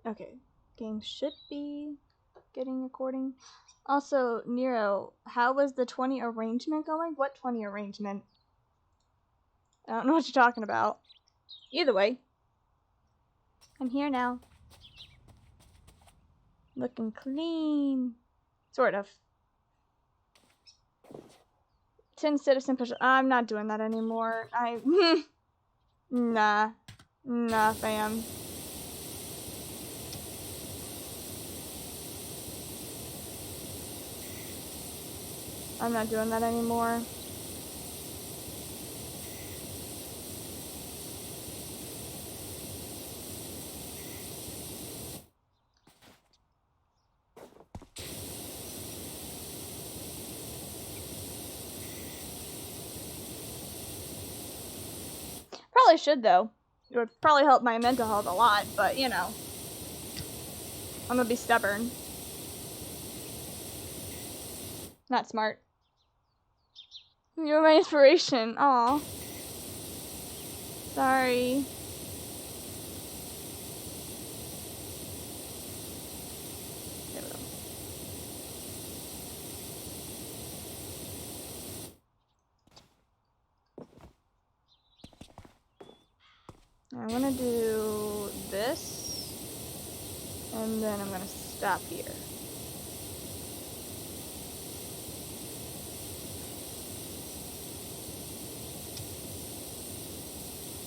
Okay, game should be getting recording. Also, Nero, how was the 20 arrangement going? What 20 arrangement? I don't know what you're talking about. Either way, I'm here now. Looking clean. Sort of. 10 citizen push. I'm not doing that anymore. Nah. Nah, fam. I'm not doing that anymore. Probably should, though. It would probably help my mental health a lot, but you know. I'm gonna be stubborn. Not smart. You're my inspiration. Aw. Sorry. There we go. I'm gonna do this, and then I'm gonna stop here.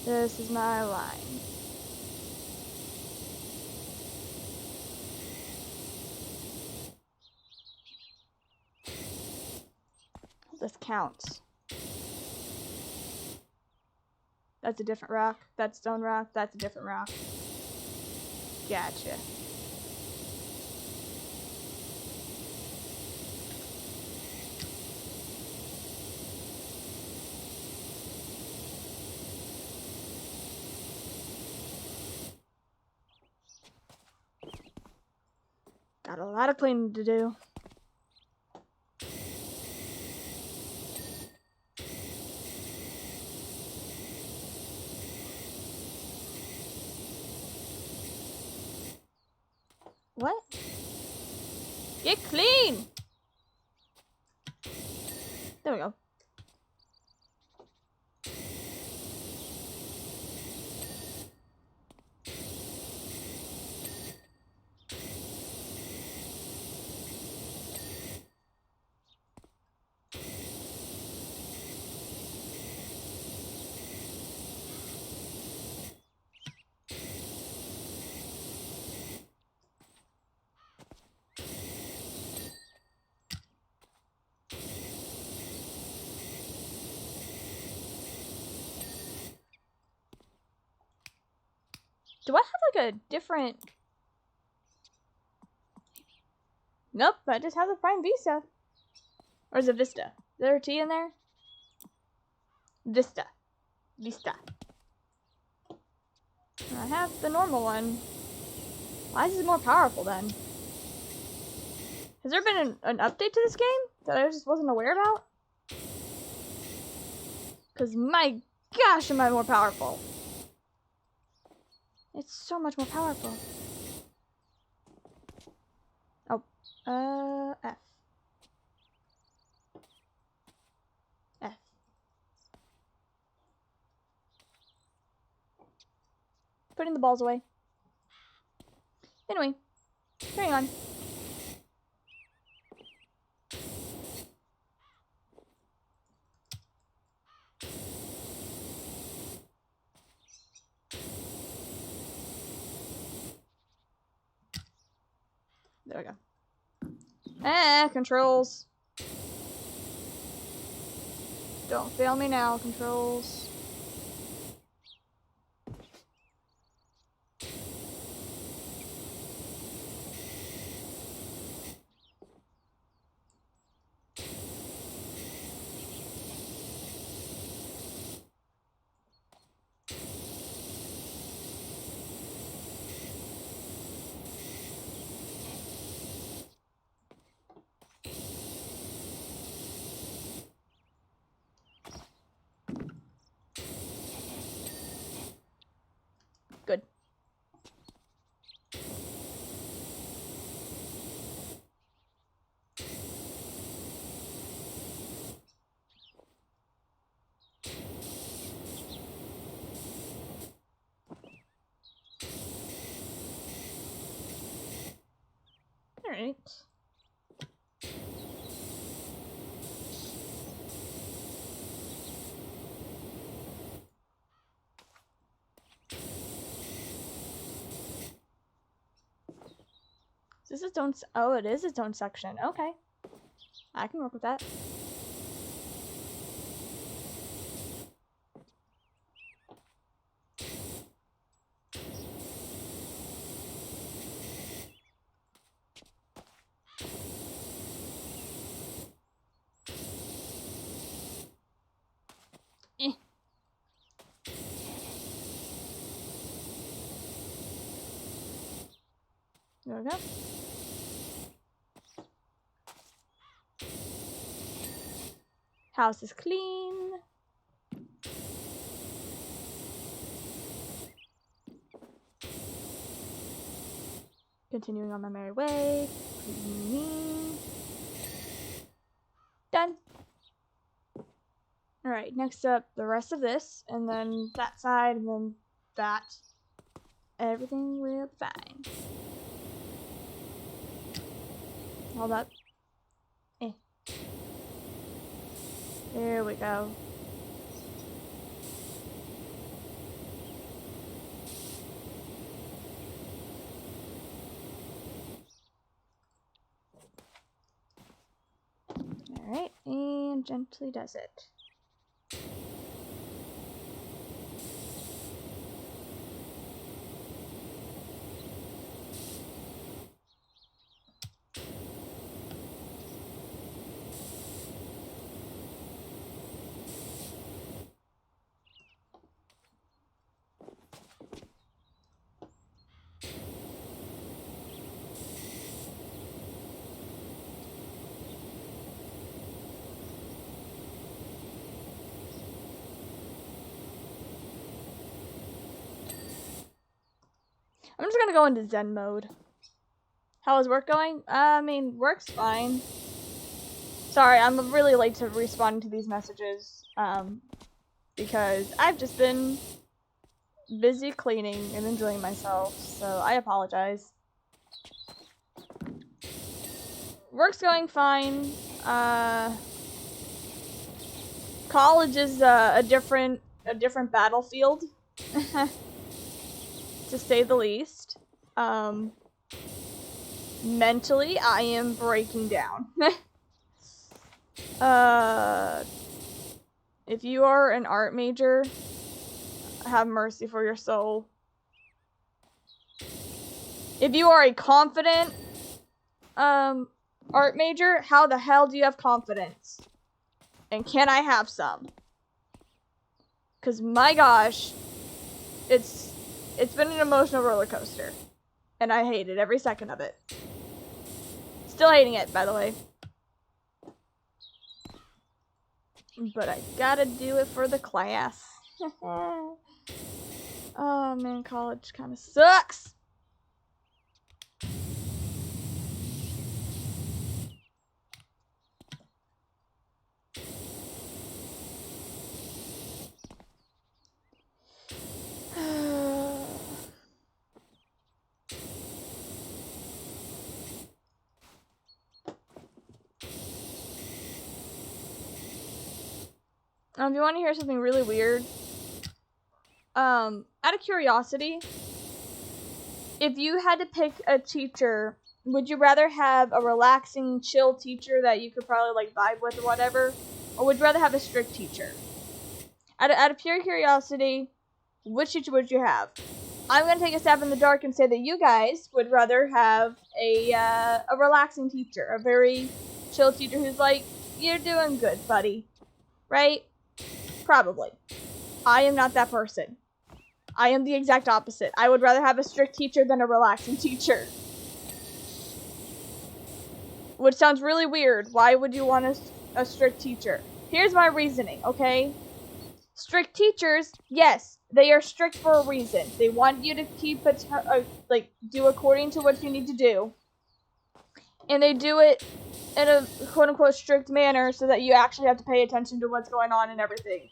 This is my line. This counts. That's a different rock. That's stone rock. That's a different rock. Gotcha. Got a lot of cleaning to do. What? Get clean! There we go. Do I have like a different... Nope, I just have the Prime Vista. Or is it Vista? Is there a T in there? Vista. Vista. I have the normal one. Why is it more powerful then? Has there been an update to this game that I just wasn't aware about? Because my gosh, am I more powerful. It's so much more powerful. Oh, F. F. Putting the balls away. Anyway, carrying on. There we go. Controls. Don't fail me now, controls. Good. Alright. Is this its own? Oh, it is its own section. Okay. I can work with that. There we go. House is clean. Continuing on my merry way. Cleaning. Done. Alright, next up, the rest of this, and then that side, and then that. Everything will be fine. Hold up. There we go. Alright, and gently does it. I'm just gonna go into Zen mode. How is work going? I mean, work's fine. Sorry, I'm really late to responding to these messages, because I've just been busy cleaning and enjoying myself, so I apologize. Work's going fine. College is a different battlefield. To say the least. Mentally, I am breaking down. If you are an art major, have mercy for your soul. If you are a confident, art major, how the hell do you have confidence? And can I have some? 'Cause my gosh, it's been an emotional roller coaster. And I hated every second of it. Still hating it, by the way. But I gotta do it for the class. Oh man, college kinda sucks. If you want to hear something really weird, out of curiosity, if you had to pick a teacher, would you rather have a relaxing, chill teacher that you could probably like vibe with or whatever, or would you rather have a strict teacher? Out of pure curiosity, which teacher would you have? I'm gonna take a stab in the dark and say that you guys would rather have a relaxing teacher, a very chill teacher who's like, you're doing good, buddy, right? Probably. I am not that person. I am the exact opposite. I would rather have a strict teacher than a relaxing teacher. Which sounds really weird. Why would you want a strict teacher? Here's my reasoning, okay? Strict teachers, yes, they are strict for a reason. They want you to keep do according to what you need to do. And they do it in a quote-unquote strict manner so that you actually have to pay attention to what's going on and everything.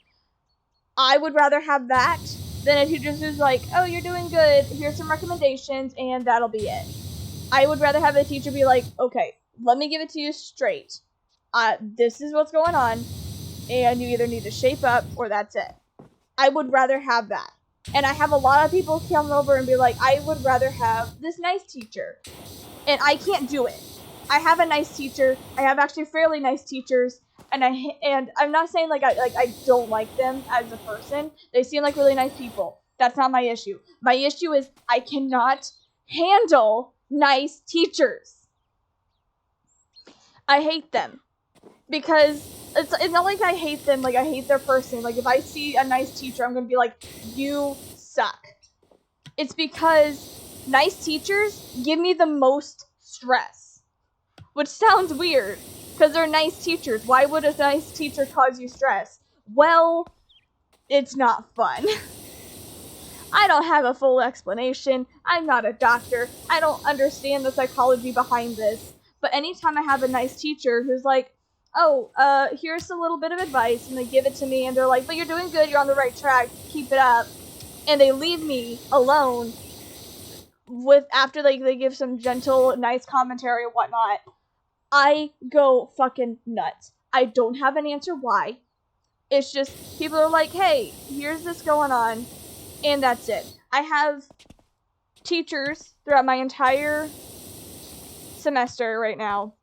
I would rather have that than a teacher who's like, oh, you're doing good, here's some recommendations, and that'll be it. I would rather have a teacher be like, okay, let me give it to you straight. This is what's going on, and you either need to shape up or that's it. I would rather have that. And I have a lot of people come over and be like, I would rather have this nice teacher. And I can't do it. I have a nice teacher. I have actually fairly nice teachers. And I'm not saying I don't like them as a person. They seem like really nice people. That's not my issue. My issue is I cannot handle nice teachers. I hate them. Because it's not like I hate them, like I hate their person. Like if I see a nice teacher, I'm gonna be like, you suck. It's because nice teachers give me the most stress. Which sounds weird, because they're nice teachers. Why would a nice teacher cause you stress? Well, it's not fun. I don't have a full explanation. I'm not a doctor. I don't understand the psychology behind this. But anytime I have a nice teacher who's like, oh, here's a little bit of advice, and they give it to me, and they're like, but you're doing good, you're on the right track, keep it up, and they leave me alone after they give some gentle, nice commentary and whatnot, I go fucking nuts. I don't have an answer why. It's just, people are like, hey, here's this going on, and that's it. I have teachers throughout my entire semester right now.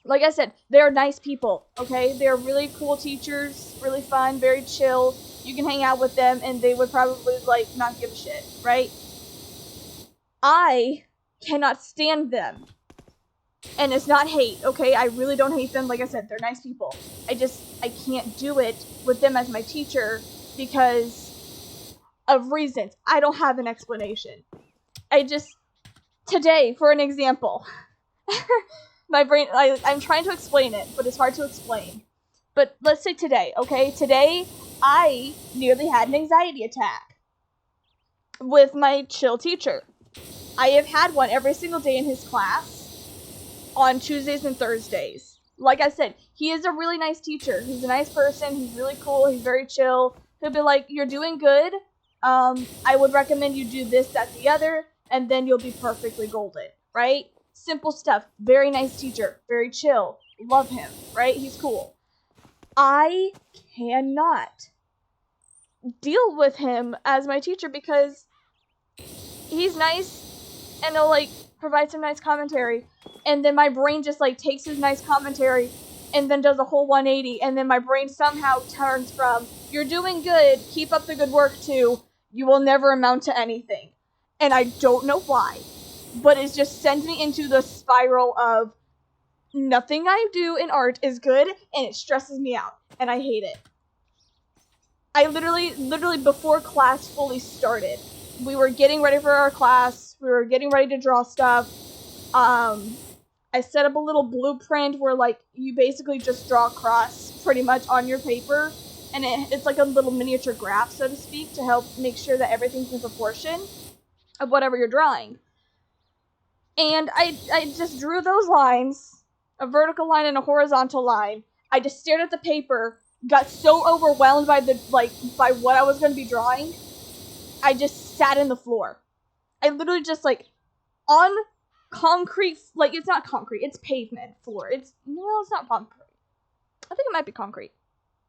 Like I said, they're nice people, okay? They're really cool teachers, really fun, very chill. You can hang out with them, and they would probably, not give a shit, right? I cannot stand them. And it's not hate, okay? I really don't hate them. Like I said, they're nice people. I can't do it with them as my teacher because of reasons. I don't have an explanation. Today, for an example... My brain, I'm trying to explain it, but it's hard to explain. But let's say today, okay? Today, I nearly had an anxiety attack with my chill teacher. I have had one every single day in his class on Tuesdays and Thursdays. Like I said, he is a really nice teacher. He's a nice person. He's really cool. He's very chill. He'll be like, you're doing good. I would recommend you do this, that, the other, and then you'll be perfectly golden, right? Simple stuff. Very nice teacher. Very chill. Love him, right? He's cool. I cannot deal with him as my teacher because he's nice and he'll, provide some nice commentary. And then my brain just, takes his nice commentary and then does a whole 180. And then my brain somehow turns from, you're doing good, keep up the good work, to, you will never amount to anything. And I don't know why. But it just sends me into the spiral of nothing I do in art is good, and it stresses me out, and I hate it. I literally before class fully started, we were getting ready for our class, we were getting ready to draw stuff. I set up a little blueprint where, you basically just draw a cross pretty much on your paper, and it's like a little miniature graph, so to speak, to help make sure that everything's in proportion of whatever you're drawing. And I just drew those lines, a vertical line and a horizontal line. I just stared at the paper, got so overwhelmed by by what I was going to be drawing, I just sat in the floor. I literally just, on concrete, it's not concrete, it's pavement floor. It's not concrete. I think it might be concrete.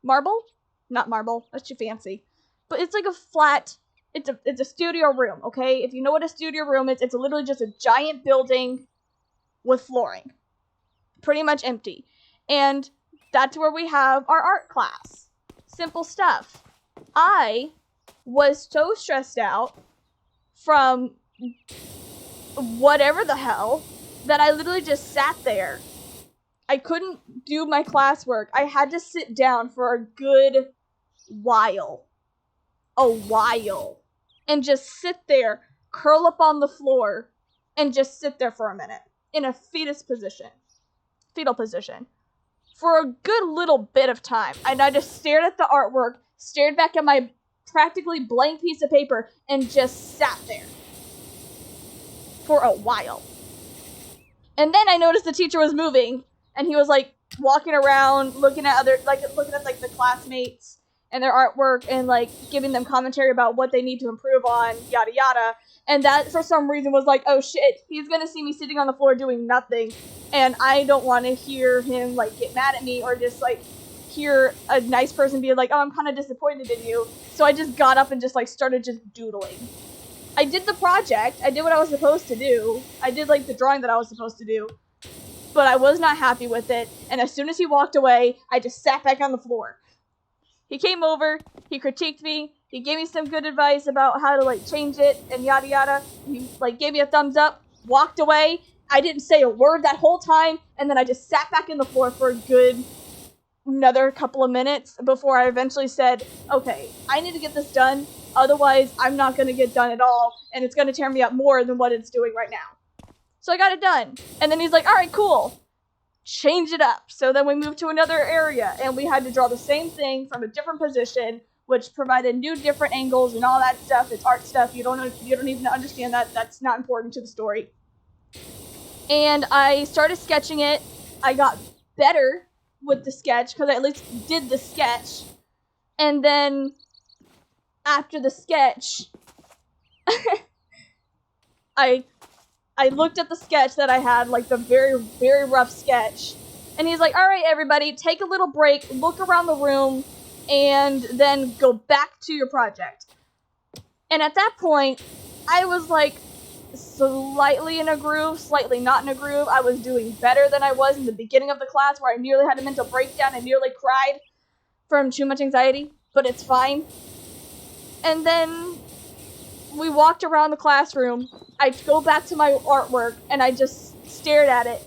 Marble? Not marble, that's too fancy. But it's like a flat... It's a studio room, okay? If you know what a studio room is, it's literally just a giant building with flooring. Pretty much empty. And that's where we have our art class. Simple stuff. I was so stressed out from whatever the hell that I literally just sat there. I couldn't do my classwork. I had to sit down for a good while. And just sit there, curl up on the floor, and just sit there for a minute in a fetal position, for a good little bit of time. And I just stared at the artwork, stared back at my practically blank piece of paper, and just sat there for a while. And then I noticed the teacher was moving, and he was walking around, looking at the classmates, and their artwork and, like, giving them commentary about what they need to improve on, yada yada. And that, for some reason, was like, oh shit, he's gonna see me sitting on the floor doing nothing, and I don't want to hear him, like, get mad at me, or just, like, hear a nice person be like, oh, I'm kind of disappointed in you. So I just got up and just, like, started just doodling. I did the project, I did what I was supposed to do, I did, like, the drawing that I was supposed to do, but I was not happy with it, and as soon as he walked away, I just sat back on the floor. He came over, he critiqued me, he gave me some good advice about how to, like, change it, and yada yada. He, like, gave me a thumbs up, walked away. I didn't say a word that whole time, and then I just sat back in the floor for a good another couple of minutes before I eventually said, okay, I need to get this done, otherwise I'm not going to get done at all, and it's going to tear me up more than what it's doing right now. So I got it done. And then he's like, alright, cool. Change it up. So then we moved to another area, and we had to draw the same thing from a different position, which provided new different angles and all that stuff. It's art stuff. You don't even understand that. That's not important to the story. And I started sketching it. I got better with the sketch, because I at least did the sketch. And then after the sketch, I looked at the sketch that I had, like the very, very rough sketch, and he's like, alright everybody, take a little break, look around the room, and then go back to your project. And at that point, I was like, slightly in a groove, slightly not in a groove. I was doing better than I was in the beginning of the class, where I nearly had a mental breakdown and nearly cried from too much anxiety, but it's fine. And then we walked around the classroom. I go back to my artwork, and I just stared at it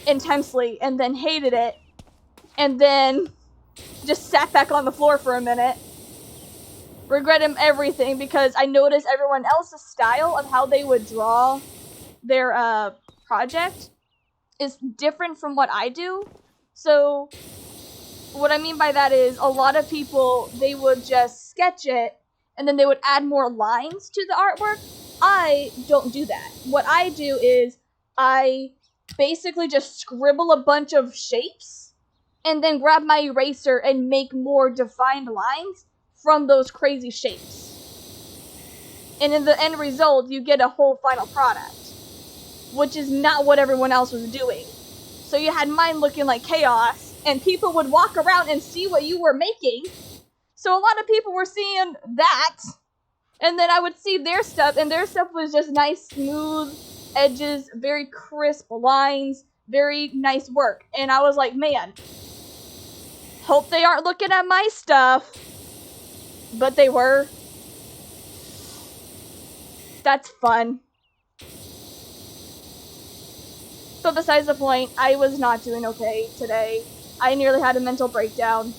intensely, and then hated it, and then just sat back on the floor for a minute, regretting everything, because I noticed everyone else's style of how they would draw their project is different from what I do. So what I mean by that is, a lot of people, they would just sketch it, and then they would add more lines to the artwork. I don't do that. What I do is, I basically just scribble a bunch of shapes, and then grab my eraser and make more defined lines from those crazy shapes. And in the end result, you get a whole final product, which is not what everyone else was doing. So you had mine looking like chaos, and people would walk around and see what you were making. So a lot of people were seeing that, and then I would see their stuff, and their stuff was just nice, smooth edges, very crisp lines, very nice work. And I was like, man, hope they aren't looking at my stuff. But they were. That's fun. But besides the point, I was not doing okay today. I nearly had a mental breakdown.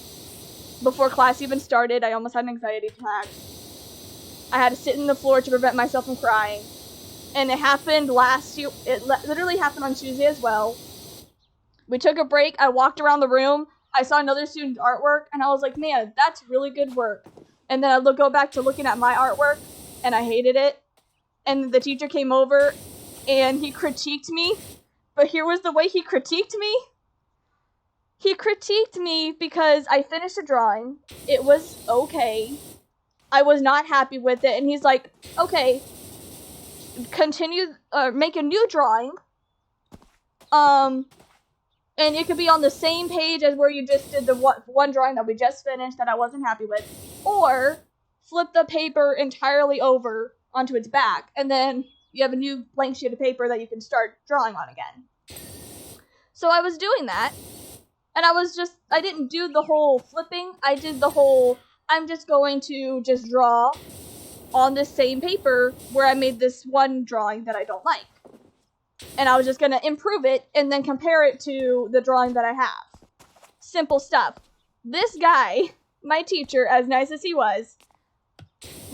Before class even started, I almost had an anxiety attack. I had to sit on the floor to prevent myself from crying. And it happened literally happened on Tuesday as well. We took a break, I walked around the room, I saw another student's artwork, and I was like, man, that's really good work. And then I go back to looking at my artwork, and I hated it. And the teacher came over, and he critiqued me. But here was the way he critiqued me. He critiqued me because I finished a drawing. It was okay. I was not happy with it. And he's like, okay, make a new drawing. And it could be on the same page as where you just did the one drawing that we just finished that I wasn't happy with. Or flip the paper entirely over onto its back, and then you have a new blank sheet of paper that you can start drawing on again. So I was doing that, and I didn't do the whole flipping, I did the whole, I'm just going to just draw on this same paper where I made this one drawing that I don't like. And I was just gonna improve it and then compare it to the drawing that I have. Simple stuff. This guy, my teacher, as nice as he was,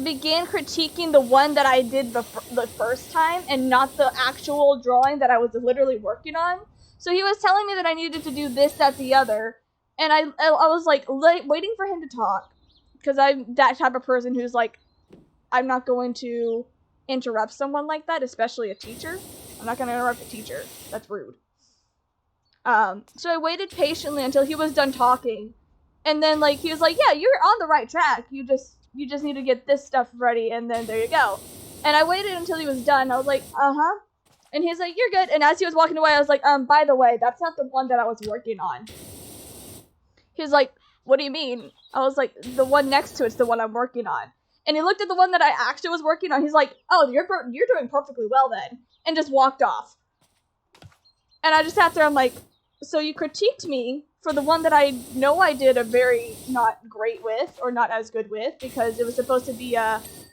began critiquing the one that I did the first time and not the actual drawing that I was literally working on. So he was telling me that I needed to do this, that, the other. And I was like waiting for him to talk, because I'm that type of person who's like, I'm not going to interrupt someone like that, especially a teacher. I'm not going to interrupt a teacher. That's rude. So I waited patiently until he was done talking. And then, like, he was like, yeah, you're on the right track. You just need to get this stuff ready, and then there you go. And I waited until he was done. I was like, uh-huh. And he's like, you're good. And as he was walking away, I was like, by the way, that's not the one that I was working on. He's like, what do you mean? I was like, the one next to it's the one I'm working on. And he looked at the one that I actually was working on. He's like, oh, you're doing perfectly well then. And just walked off. And I just sat there, I'm like, so you critiqued me for the one that I know I did a very not great with, or not as good with, because it was supposed to be,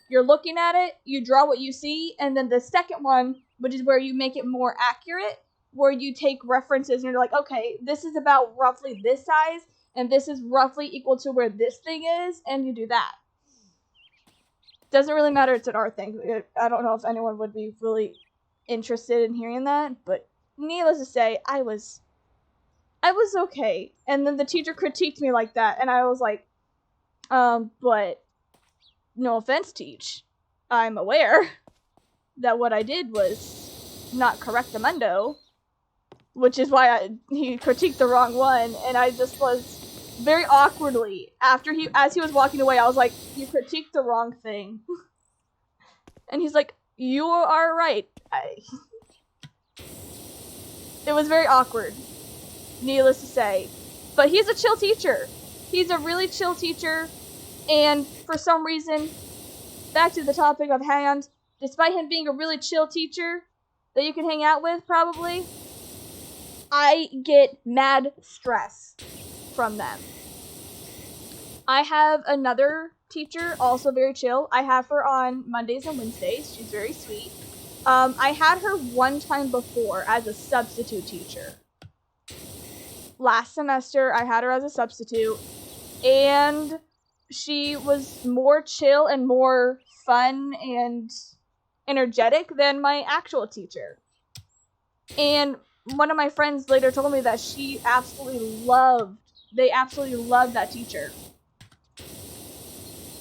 you're looking at it, you draw what you see, and then the second one, which is where you make it more accurate, where you take references and you're like, okay, this is about roughly this size, and this is roughly equal to where this thing is, and you do that. Doesn't really matter, it's an art thing. I don't know if anyone would be really interested in hearing that, but needless to say, I was okay. And then the teacher critiqued me like that, and I was like, but no offense, teach. I'm aware that what I did was not correctamundo, which is why he critiqued the wrong one, and I just was very awkwardly, as he was walking away, I was like, you critiqued the wrong thing. And he's like, you are right. It was very awkward, needless to say. But he's a chill teacher. He's a really chill teacher, and for some reason, back to the topic of hand, despite him being a really chill teacher that you can hang out with, probably, I get mad stress from them. I have another teacher, also very chill. I have her on Mondays and Wednesdays. She's very sweet. I had her one time before as a substitute teacher. Last semester, I had her as a substitute, and she was more chill and more fun and energetic than my actual teacher. And one of my friends later told me that they absolutely loved that teacher.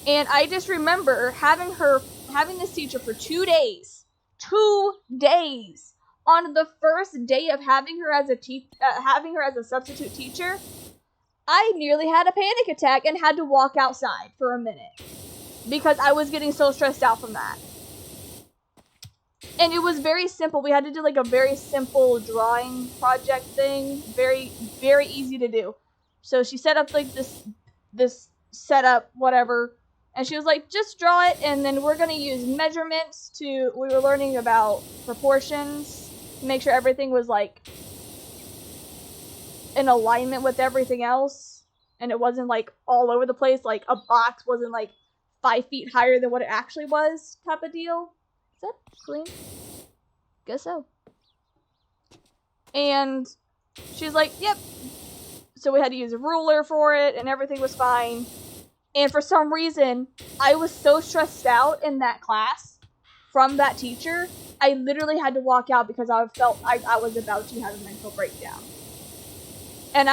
And I just remember having this teacher for 2 days. 2 days. On the first day of having her as a substitute teacher, I nearly had a panic attack and had to walk outside for a minute because I was getting so stressed out from that. And it was very simple. We had to do like a very simple drawing project thing. Very, very easy to do. So she set up like this setup, whatever. And she was like, just draw it, and then we're going to use measurements we were learning about proportions to make sure everything was like in alignment with everything else. And it wasn't like all over the place, like a box wasn't like 5 feet higher than what it actually was, type of deal. Is that clean? Guess so. And she's like, yep. So we had to use a ruler for it, and everything was fine. And for some reason, I was so stressed out in that class from that teacher, I literally had to walk out because I felt I was about to have a mental breakdown. And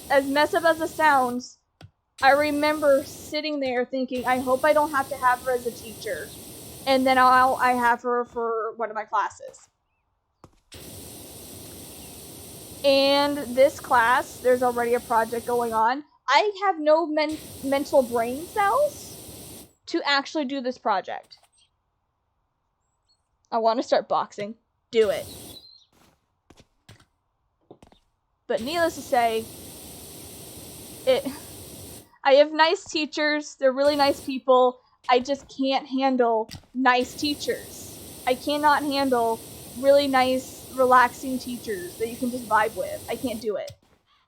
as messed up as it sounds, I remember sitting there thinking, I hope I don't have to have her as a teacher. And then I have her for one of my classes. And this class, there's already a project going on. I have no mental brain cells to actually do this project. I want to start boxing. Do it. But needless to say, I have nice teachers. They're really nice people. I just can't handle nice teachers. I cannot handle really nice, relaxing teachers that you can just vibe with. I can't do it.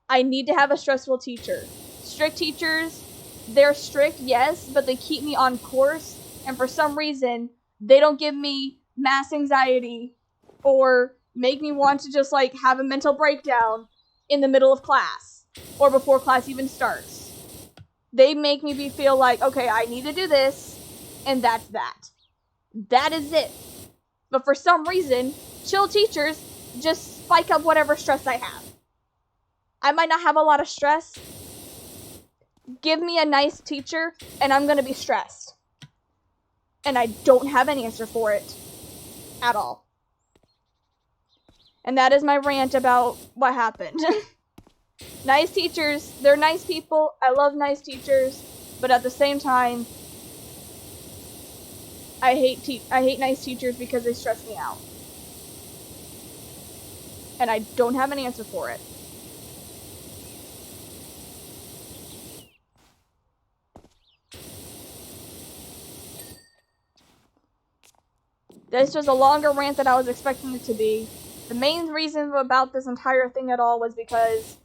I need to have a stressful teacher. Strict teachers, they're strict, yes, but they keep me on course, and for some reason, they don't give me mass anxiety or make me want to just like have a mental breakdown in the middle of class or before class even starts. They make me feel like, okay, I need to do this, and that's that. That is it. But for some reason, chill teachers just spike up whatever stress I have. I might not have a lot of stress. Give me a nice teacher, and I'm going to be stressed. And I don't have an answer for it. At all. And that is my rant about what happened. Nice teachers, they're nice people. I love nice teachers, but at the same time, I hate nice teachers because they stress me out. And I don't have an answer for it. This was a longer rant than I was expecting it to be. The main reason about this entire thing at all was because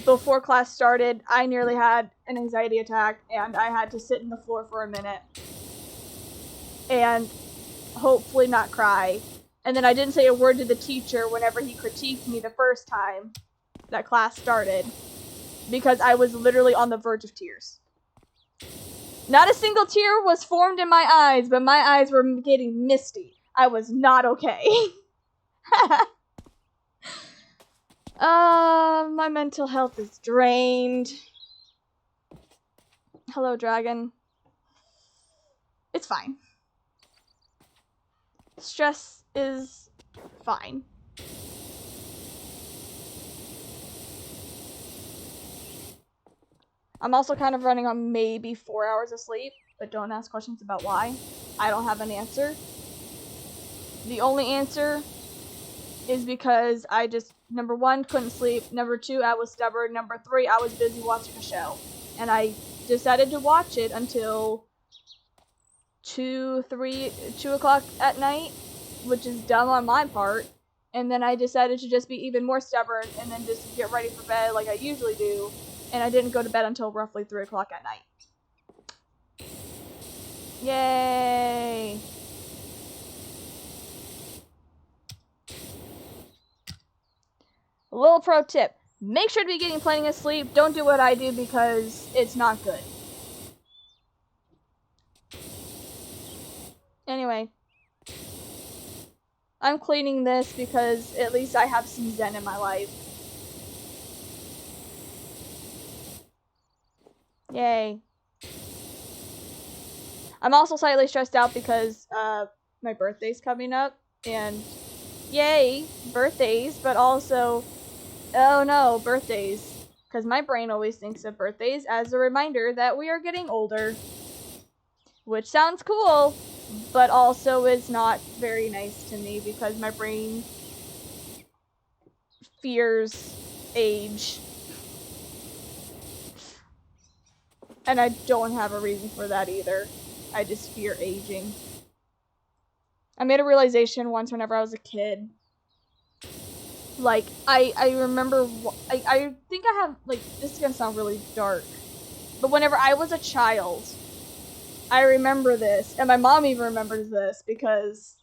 before class started, I nearly had an anxiety attack, and I had to sit in the floor for a minute and hopefully not cry. And then I didn't say a word to the teacher whenever he critiqued me the first time that class started, because I was literally on the verge of tears. Not a single tear was formed in my eyes, but my eyes were getting misty. I was not okay. My mental health is drained. Hello, dragon. It's fine. Stress is fine. I'm also kind of running on maybe 4 hours of sleep, but don't ask questions about why. I don't have an answer. The only answer is because I just, number 1, couldn't sleep. Number 2, I was stubborn. Number 3, I was busy watching a show. And I decided to watch it until 2 o'clock at night, which is dumb on my part. And then I decided to just be even more stubborn and then just get ready for bed like I usually do. And I didn't go to bed until roughly 3 o'clock at night. Yay! A little pro tip. Make sure to be getting plenty of sleep. Don't do what I do because it's not good. Anyway. I'm cleaning this because at least I have some zen in my life. Yay. I'm also slightly stressed out because my birthday's coming up, and yay, birthdays, but also, oh no, birthdays. Because my brain always thinks of birthdays as a reminder that we are getting older. Which sounds cool, but also is not very nice to me because my brain fears age. And I don't have a reason for that either. I just fear aging. I made a realization once whenever I was a kid. Like, I remember, I think I have, like, this is gonna sound really dark. But whenever I was a child, I remember this. And my mom even remembers this because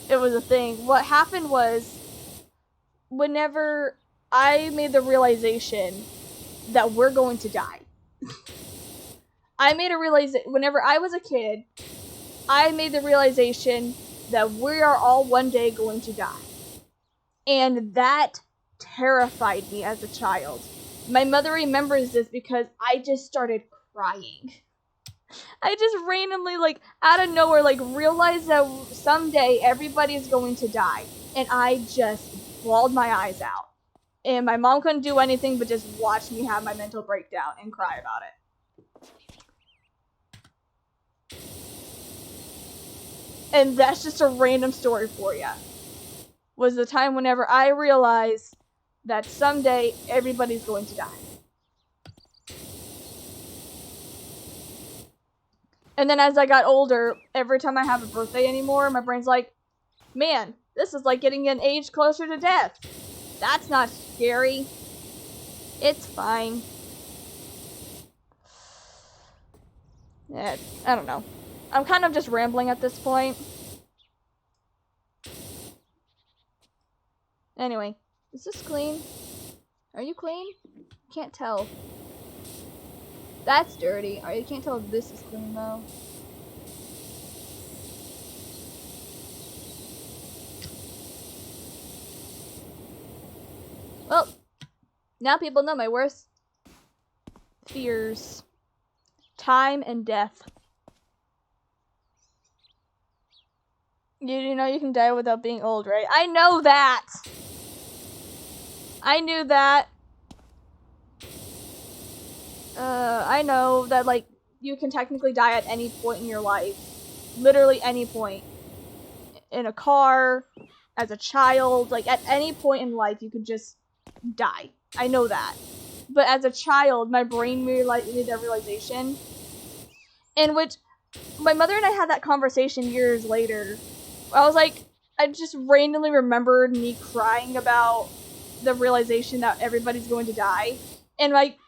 it was a thing. What happened was, whenever I made the realization that we're going to die. Whenever I was a kid, I made the realization that we are all one day going to die. And that terrified me as a child. My mother remembers this because I just started crying. I just randomly, like, out of nowhere, like, realized that someday everybody's going to die. And I just bawled my eyes out. And my mom couldn't do anything but just watch me have my mental breakdown and cry about it. And that's just a random story for you. Was the time whenever I realized that someday everybody's going to die. And then as I got older, every time I have a birthday anymore, my brain's like, man, this is like getting an age closer to death. That's not scary. It's fine. Yeah, I don't know. I'm kind of just rambling at this point. Anyway, is this clean? Are you clean? Can't tell. That's dirty. You can't tell if this is clean though. Well, now people know my worst fears. Time and death. You know you can die without being old, right? I know that! I knew that. I know that, like, you can technically die at any point in your life. Literally any point. In a car, as a child, like, at any point in life, you could just die. I know that. But as a child, my brain made that realization. In which, my mother and I had that conversation years later. I was like, I just randomly remembered me crying about the realization that everybody's going to die. And, like,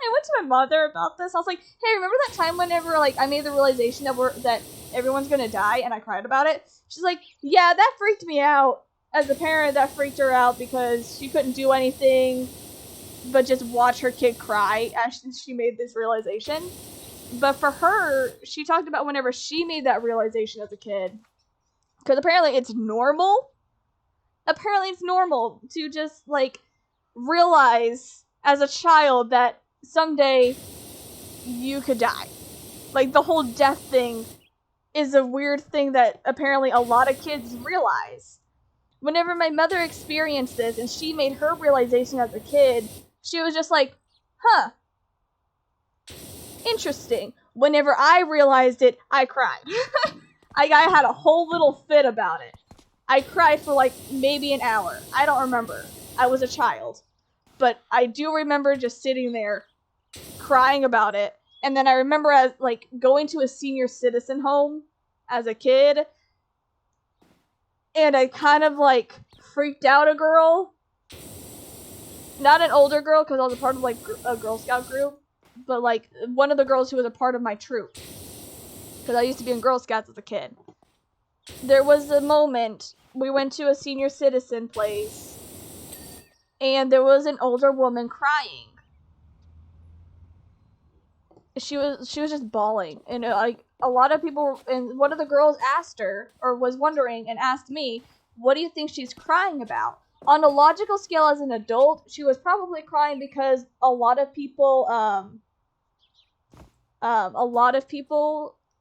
I went to my mother about this. I was like, hey, remember that time whenever, like, I made the realization that everyone's gonna die and I cried about it? She's like, yeah, that freaked me out. As a parent, that freaked her out because she couldn't do anything but just watch her kid cry as she made this realization. But for her, she talked about whenever she made that realization as a kid. Because apparently it's normal. Apparently it's normal to just, like, realize as a child that someday you could die. Like, the whole death thing is a weird thing that apparently a lot of kids realize. Whenever my mother experienced this and she made her realization as a kid, she was just like, huh, interesting. Whenever I realized it, I cried. I had a whole little fit about it. I cried for, like, maybe an hour. I don't remember. I was a child. But I do remember just sitting there crying about it. And then I remember as, like, going to a senior citizen home as a kid. And I kind of, like, freaked out a girl. Not an older girl, because I was a part of, like, a Girl Scout group. But, like, one of the girls who was a part of my troop. Because I used to be in Girl Scouts as a kid. There was a moment, we went to a senior citizen place. And there was an older woman crying. She was just bawling, and like a lot of people, and one of the girls asked her, or was wondering, and asked me, what do you think she's crying about? On a logical scale as an adult, she was probably crying because a lot of people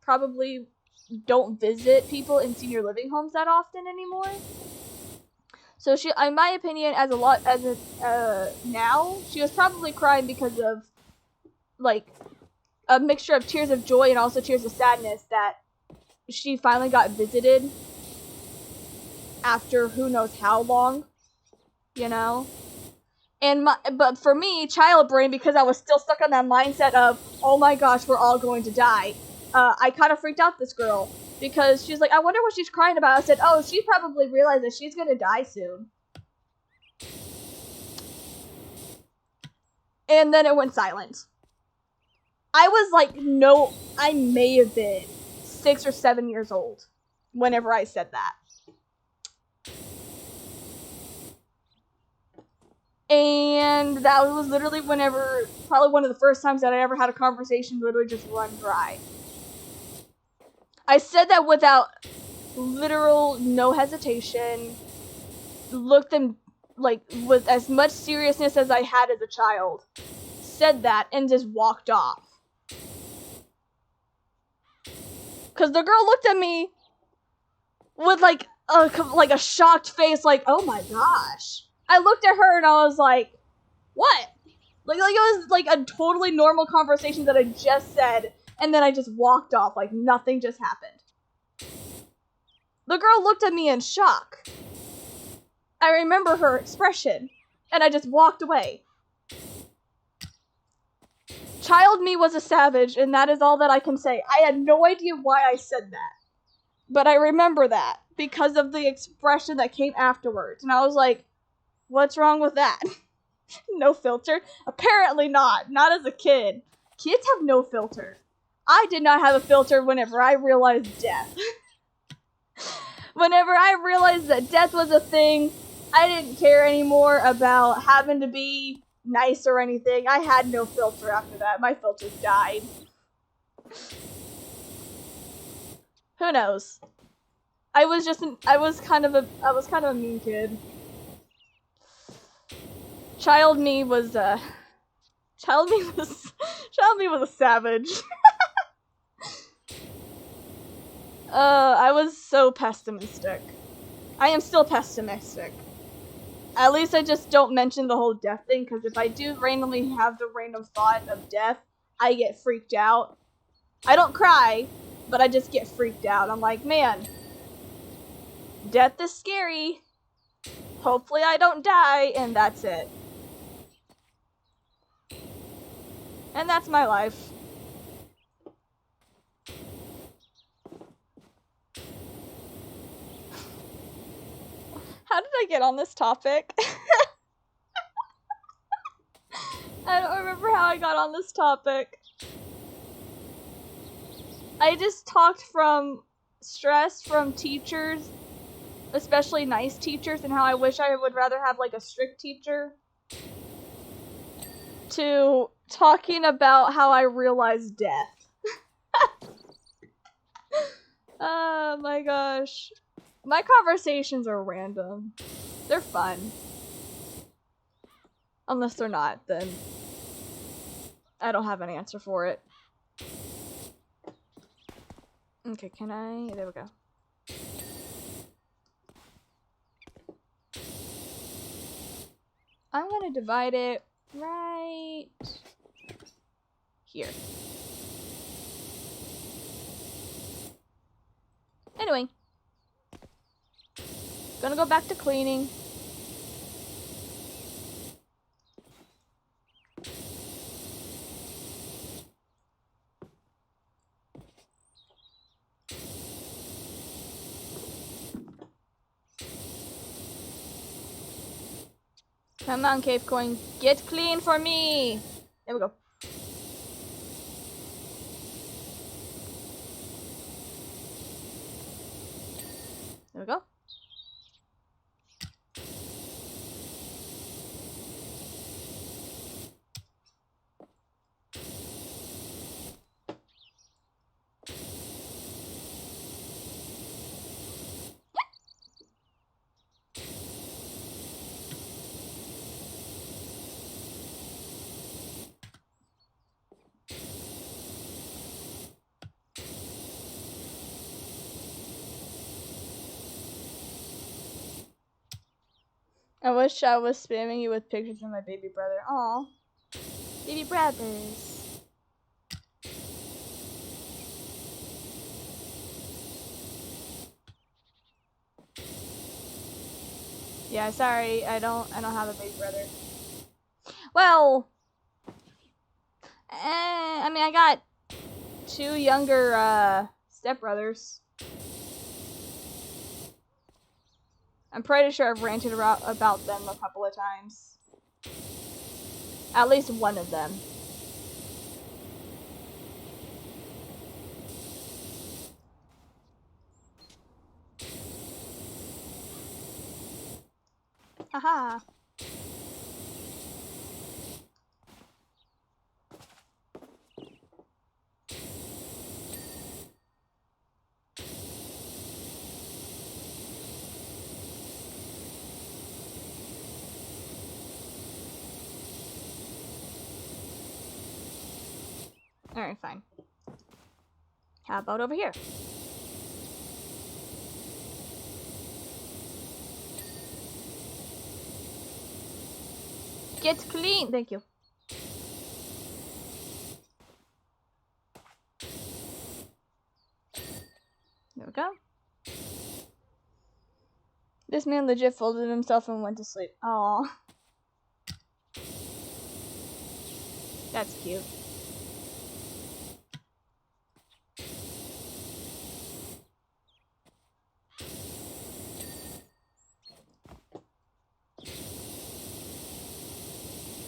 probably don't visit people in senior living homes that often anymore. So she, in my opinion, now, she was probably crying because of, like, a mixture of tears of joy and also tears of sadness that she finally got visited after who knows how long, you know? But for me, child brain, because I was still stuck on that mindset of, oh my gosh, we're all going to die, I kind of freaked out this girl, because she's like, I wonder what she's crying about. I said, oh, she probably realized that she's gonna die soon. And then it went silent. I was like, no, I may have been 6 or 7 years old whenever I said that. And that was literally probably one of the first times that I ever had a conversation literally just run dry. I said that without literal no hesitation, looked them, like, with as much seriousness as I had as a child, said that, and just walked off. Because the girl looked at me with, like a shocked face, like, oh my gosh. I looked at her and I was like, what? Like it was like a totally normal conversation that I just said, and then I just walked off like nothing just happened. The girl looked at me in shock. I remember her expression, and I just walked away. Child me was a savage, and that is all that I can say. I had no idea why I said that. But I remember that because of the expression that came afterwards. And I was like, what's wrong with that? No filter? Apparently not. Not as a kid. Kids have no filter. I did not have a filter whenever I realized death. Whenever I realized that death was a thing, I didn't care anymore about having to be nice or anything. I had no filter after that. My filters died. Who knows? I was kind of a mean kid. Child me was a savage. I was so pessimistic. I am still pessimistic. At least I just don't mention the whole death thing, because if I do randomly have the random thought of death, I get freaked out. I don't cry, but I just get freaked out. I'm like, man, death is scary. Hopefully I don't die, and that's it. And that's my life. How did I get on this topic? I don't remember how I got on this topic. I just talked from stress from teachers, especially nice teachers, and how I wish I would rather have like a strict teacher, to talking about how I realized death. Oh my gosh. My conversations are random. They're fun. Unless they're not, then I don't have an answer for it. Okay, can I? There we go. I'm gonna divide it right here. Anyway. Gonna go back to cleaning. Come on, Cave Coin. Get clean for me! There we go. There we go. I wish I was spamming you with pictures of my baby brother. Aw. Baby brothers. Yeah, sorry, I don't have a baby brother. Well, I mean, I got 2 younger stepbrothers. I'm pretty sure I've ranted about them a couple of times. At least one of them. Haha. Alright, fine. How about over here? Get clean! Thank you. There we go. This man legit folded himself and went to sleep. Aww. That's cute.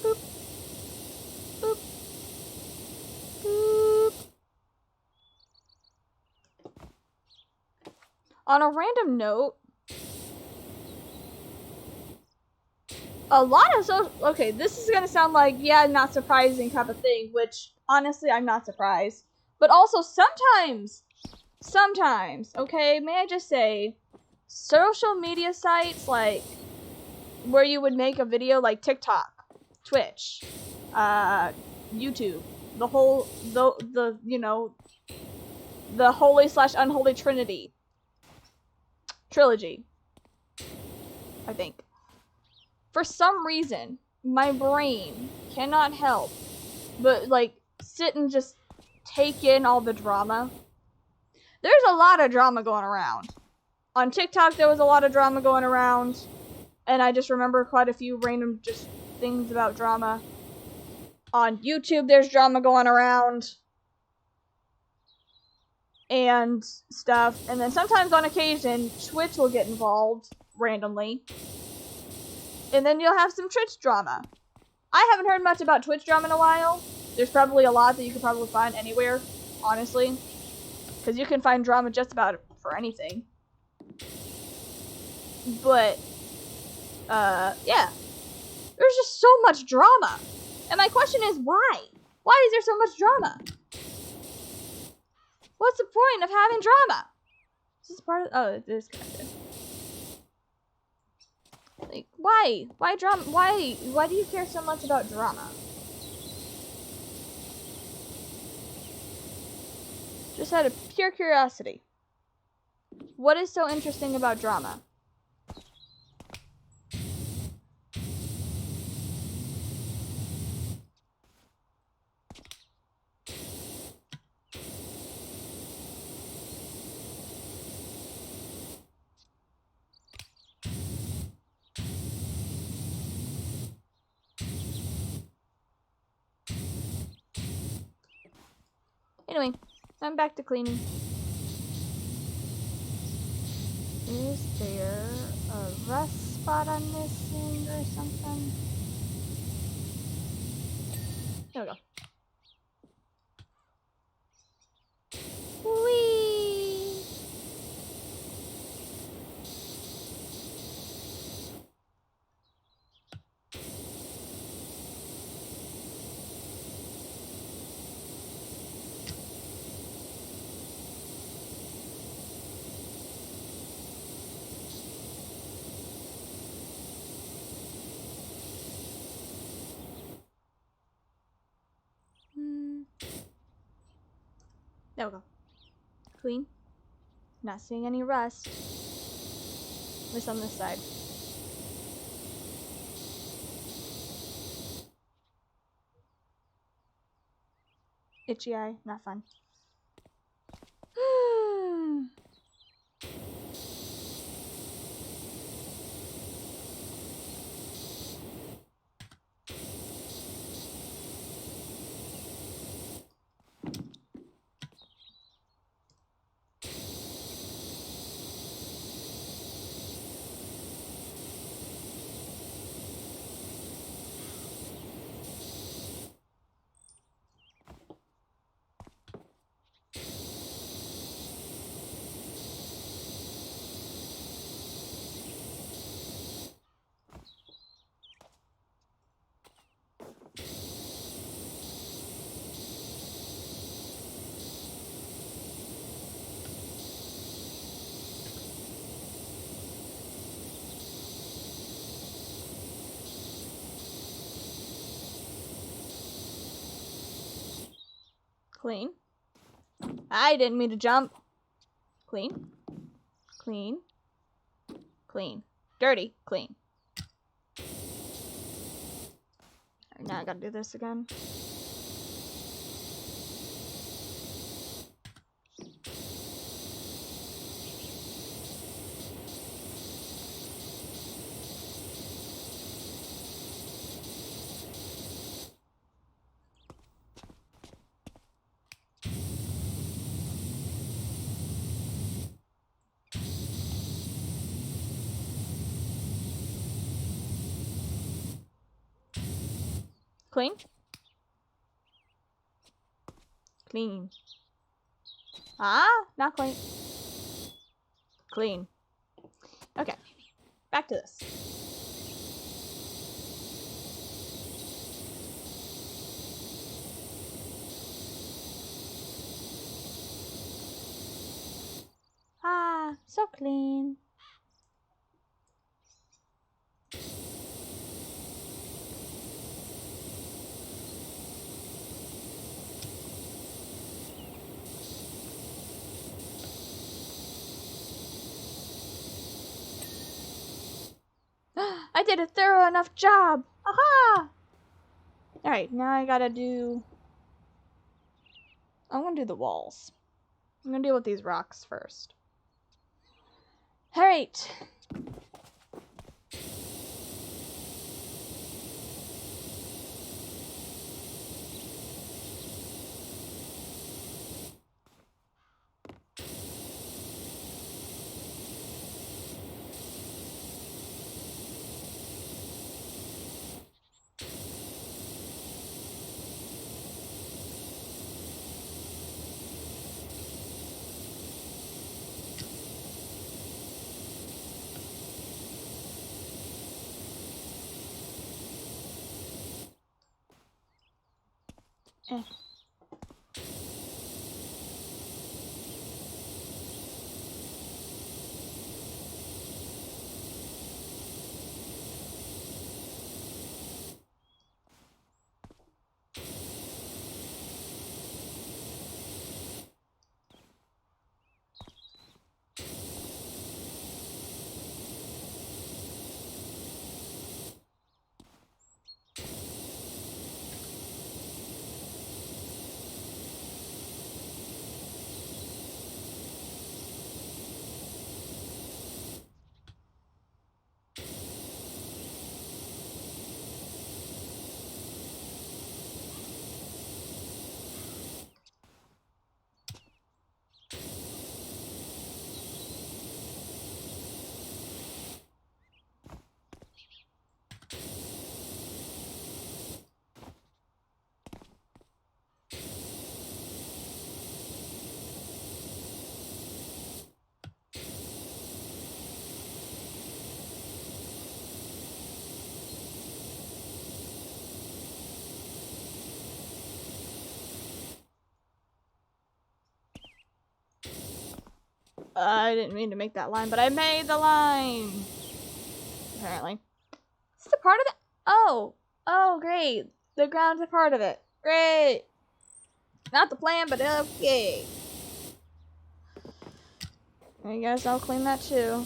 Boop. Boop. Boop. On a random note, a lot of okay, this is gonna sound like, yeah, not surprising type of thing, which, honestly, I'm not surprised. But also, sometimes, okay, may I just say, social media sites, like, where you would make a video, like TikTok, Twitch, YouTube, the whole, you know, the holy/unholy trilogy, I think. for some reason, my brain cannot help but, like, sit and just take in all the drama. There's a lot of drama going around. On TikTok, there was a lot of drama going around, and I just remember quite a few random just things about drama. On YouTube, there's drama going around and stuff, and then sometimes on occasion, Twitch will get involved randomly, and then you'll have some Twitch drama. I haven't heard much about Twitch drama in a while. There's probably a lot that you could probably find anywhere, honestly, because you can find drama just about for anything. But, yeah. There's just so much drama. And my question is, why? Why is there so much drama? What's the point of having drama? Is this part of, oh, it is connected. Like, why? Why drama? Why do you care so much about drama? Just out of pure curiosity. What is so interesting about drama? Anyway, I'm back to cleaning. Is there a rust spot I'm missing or something? There we go. Whee! There we go. Clean. Not seeing any rust. At least on this side. Itchy eye. Not fun. Clean. I didn't mean to jump. Clean. Clean. Clean. Dirty. Clean. Alright, now I gotta do this again. Clean. Clean. Ah, not clean. Clean. Okay, back to this. Ah, so clean. I did a thorough enough job. Aha! Alright, now I gotta do... I'm gonna do the walls. I'm gonna deal with these rocks first. Alright. Eh. I didn't mean to make that line, but I made the line! Apparently. Is this a part of it? Oh! Oh, great! The ground's a part of it. Great! Not the plan, but okay. I guess I'll clean that too.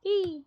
Eee!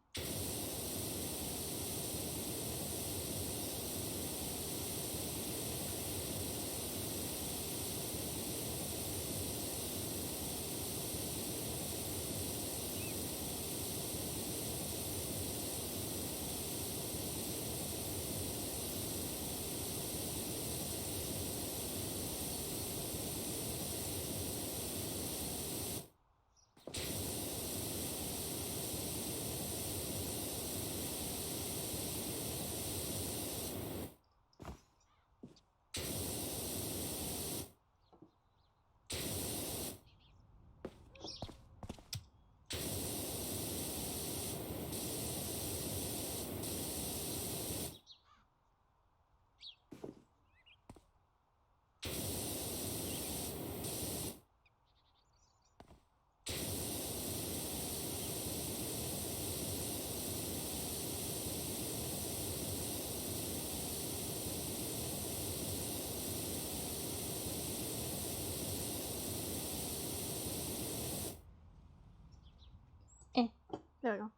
There we go.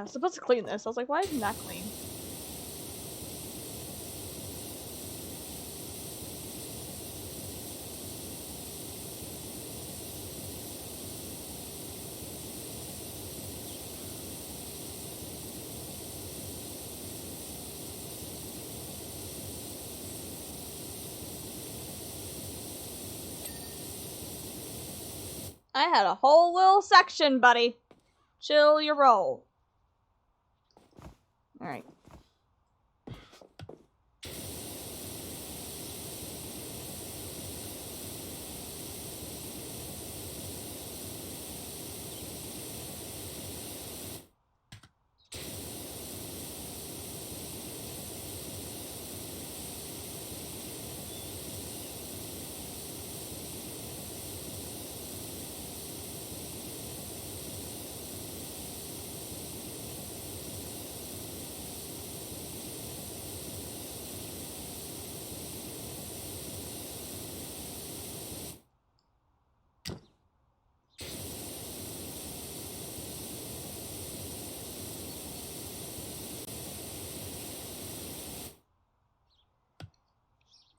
was supposed to clean this. I was like, why isn't that clean? I had a whole little section, buddy. Chill your roll. Alright.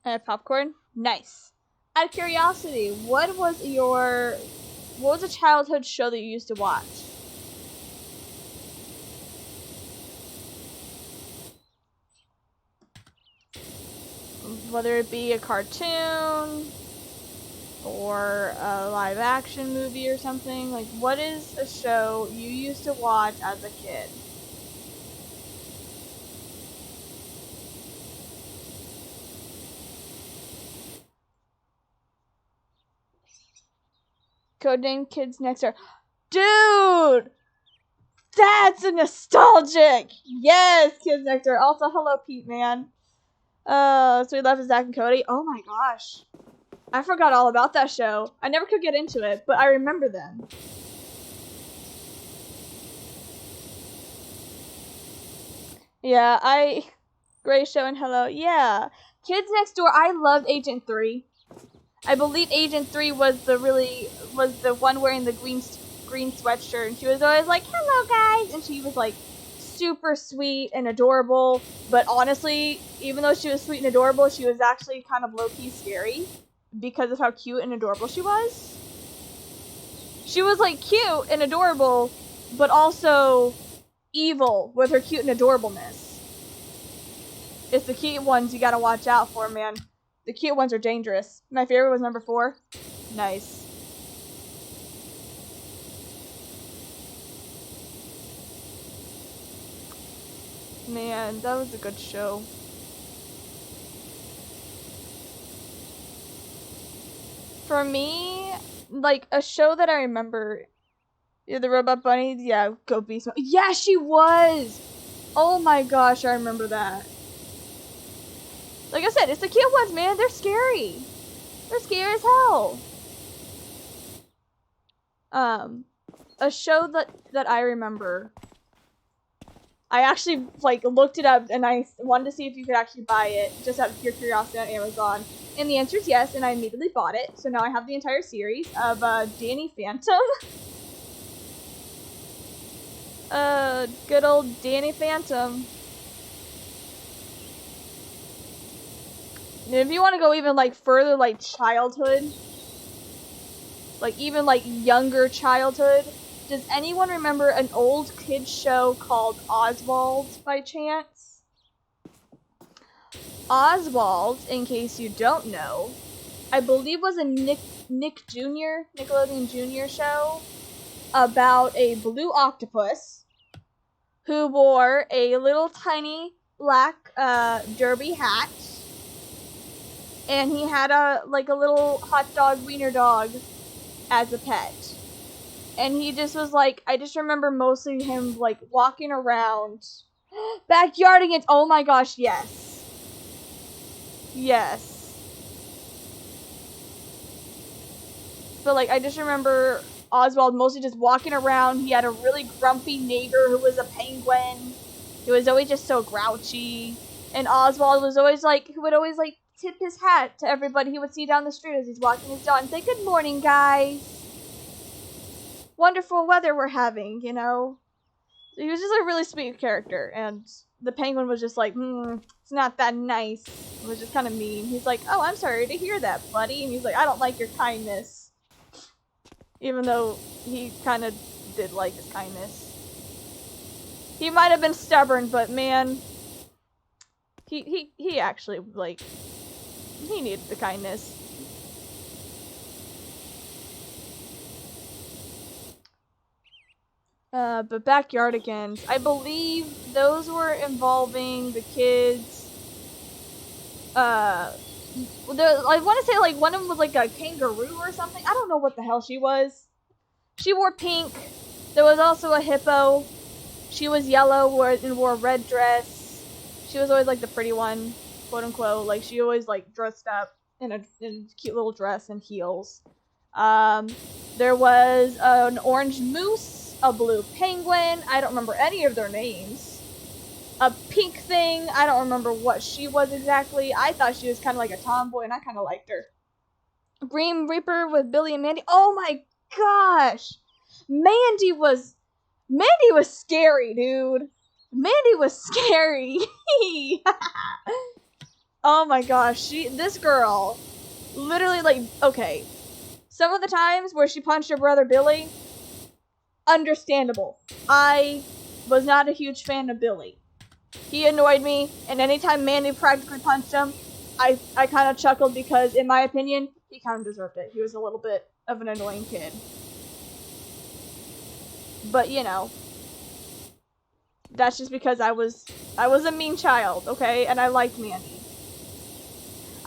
I have popcorn. Nice. Out of curiosity, what was a childhood show that you used to watch? Whether it be a cartoon or a live action movie or something. Like, what is a show you used to watch as a kid? Codename Kids Next Door. Dude! That's a nostalgic! Yes, Kids Next Door. Also, hello, Pete, man. So we left with Zach and Cody. Oh my gosh. I forgot all about that show. I never could get into it, but I remember them. Yeah, Gray Show and hello. Yeah. Kids Next Door, I loved Agent 3. I believe Agent 3 was the one wearing the green sweatshirt, and she was always like, hello guys, and she was like super sweet and adorable, but honestly, even though she was sweet and adorable, she was actually kind of low-key scary because of how cute and adorable she was. She was like cute and adorable, but also evil with her cute and adorableness. It's the cute ones you gotta watch out for, man. The cute ones are dangerous. My favorite was number 4. Nice. Man, that was a good show. For me, like, a show that I remember, the Robot Bunny, yeah, Go Beast Mode. Yeah, she was! Oh my gosh, I remember that. Like I said, it's the cute ones, man. They're scary. They're scary as hell. A show that I remember, I actually, like, looked it up, and I wanted to see if you could actually buy it, just out of pure curiosity on Amazon. And the answer is yes, and I immediately bought it. So now I have the entire series of, Danny Phantom. Good old Danny Phantom. And if you want to go even, like, further, like, childhood, like, even, like, younger childhood, does anyone remember an old kids show called Oswald by chance? Oswald, in case you don't know, I believe was a Nickelodeon Jr. show about a blue octopus who wore a little tiny black derby hat, and he had a little hot dog wiener dog as a pet. And he just was like, I just remember mostly him like walking around, backyarding it. Oh my gosh, yes. Yes. But like, I just remember Oswald mostly just walking around. He had a really grumpy neighbor who was a penguin. He was always just so grouchy. And Oswald was always like, who would always like tip his hat to everybody he would see down the street as he's walking his dog and say, good morning, guys. Wonderful weather we're having, you know. He was just a really sweet character, and the penguin was just like, it's not that nice. It was just kind of mean. He's like, oh, I'm sorry to hear that, buddy. And he's like, I don't like your kindness. Even though he kind of did like his kindness. He might have been stubborn, but man, he actually, like, he needed the kindness. But Backyardigans, I believe those were involving the kids. I want to say, like, one of them was like a kangaroo or something. I don't know what the hell she was. She wore pink. There was also a hippo. She was yellow and wore a red dress. She was always like the pretty one, quote unquote. Like, she always like dressed up in a cute little dress and heels. There was an orange moose, a blue penguin. I don't remember any of their names. A pink thing. I don't remember what she was exactly. I thought she was kind of like a tomboy, and I kind of liked her. Grim Reaper with Billy and Mandy. Oh my gosh, Mandy was scary, dude. Mandy was scary. Oh my gosh, this girl, literally, like, okay. Some of the times where she punched her brother Billy, understandable. I was not a huge fan of Billy. He annoyed me, and anytime Mandy practically punched him, I kind of chuckled because, in my opinion, he kind of deserved it. He was a little bit of an annoying kid. But, you know, that's just because I was a mean child, okay? And I liked Mandy.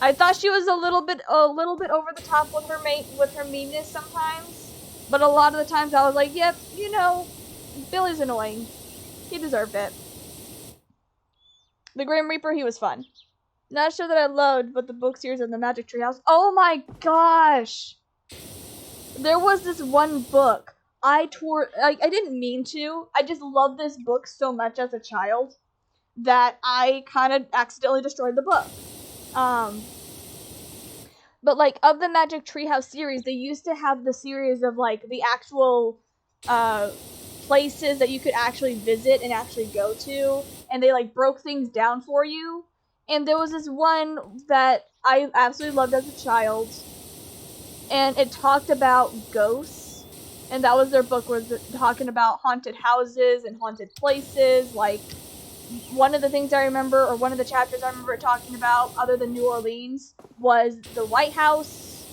I thought she was a little bit over the top with her meanness sometimes, but a lot of the times I was like, yep, you know, Billy's annoying. He deserved it. The Grim Reaper, he was fun. Not sure that I loved, but the book series of the Magic Tree House. Oh my gosh! There was this one book. I didn't mean to. I just loved this book so much as a child that I kind of accidentally destroyed the book. But, like, of the Magic Treehouse series, they used to have the series of, like, the actual, places that you could actually visit and actually go to, and they, like, broke things down for you. And there was this one that I absolutely loved as a child, and it talked about ghosts, and that was their book, was talking about haunted houses and haunted places. Like, one of the things I remember, or one of the chapters I remember talking about, other than New Orleans, was the White House,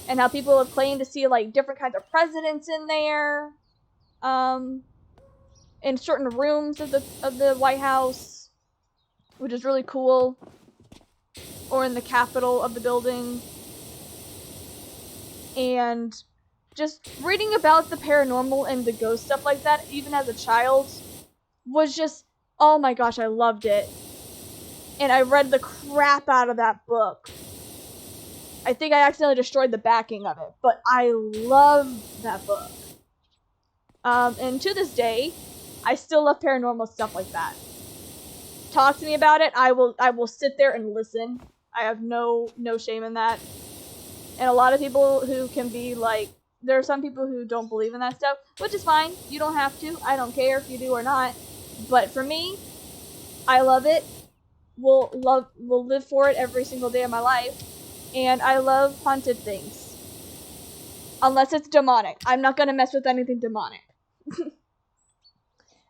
and how people have claimed to see, like, different kinds of presidents in there, in certain rooms of the White House, which is really cool, or in the Capitol of the building. And just reading about the paranormal and the ghost stuff like that, even as a child, was just, oh my gosh, I loved it. And I read the crap out of that book. I think I accidentally destroyed the backing of it, but I love that book. And to this day, I still love paranormal stuff like that. Talk to me about it. I will sit there and listen. I have no shame in that. And a lot of people who can be like, there are some people who don't believe in that stuff, which is fine. You don't have to. I don't care if you do or not. But for me, I love it. We'll live for it every single day of my life. And I love haunted things. Unless it's demonic. I'm not gonna mess with anything demonic.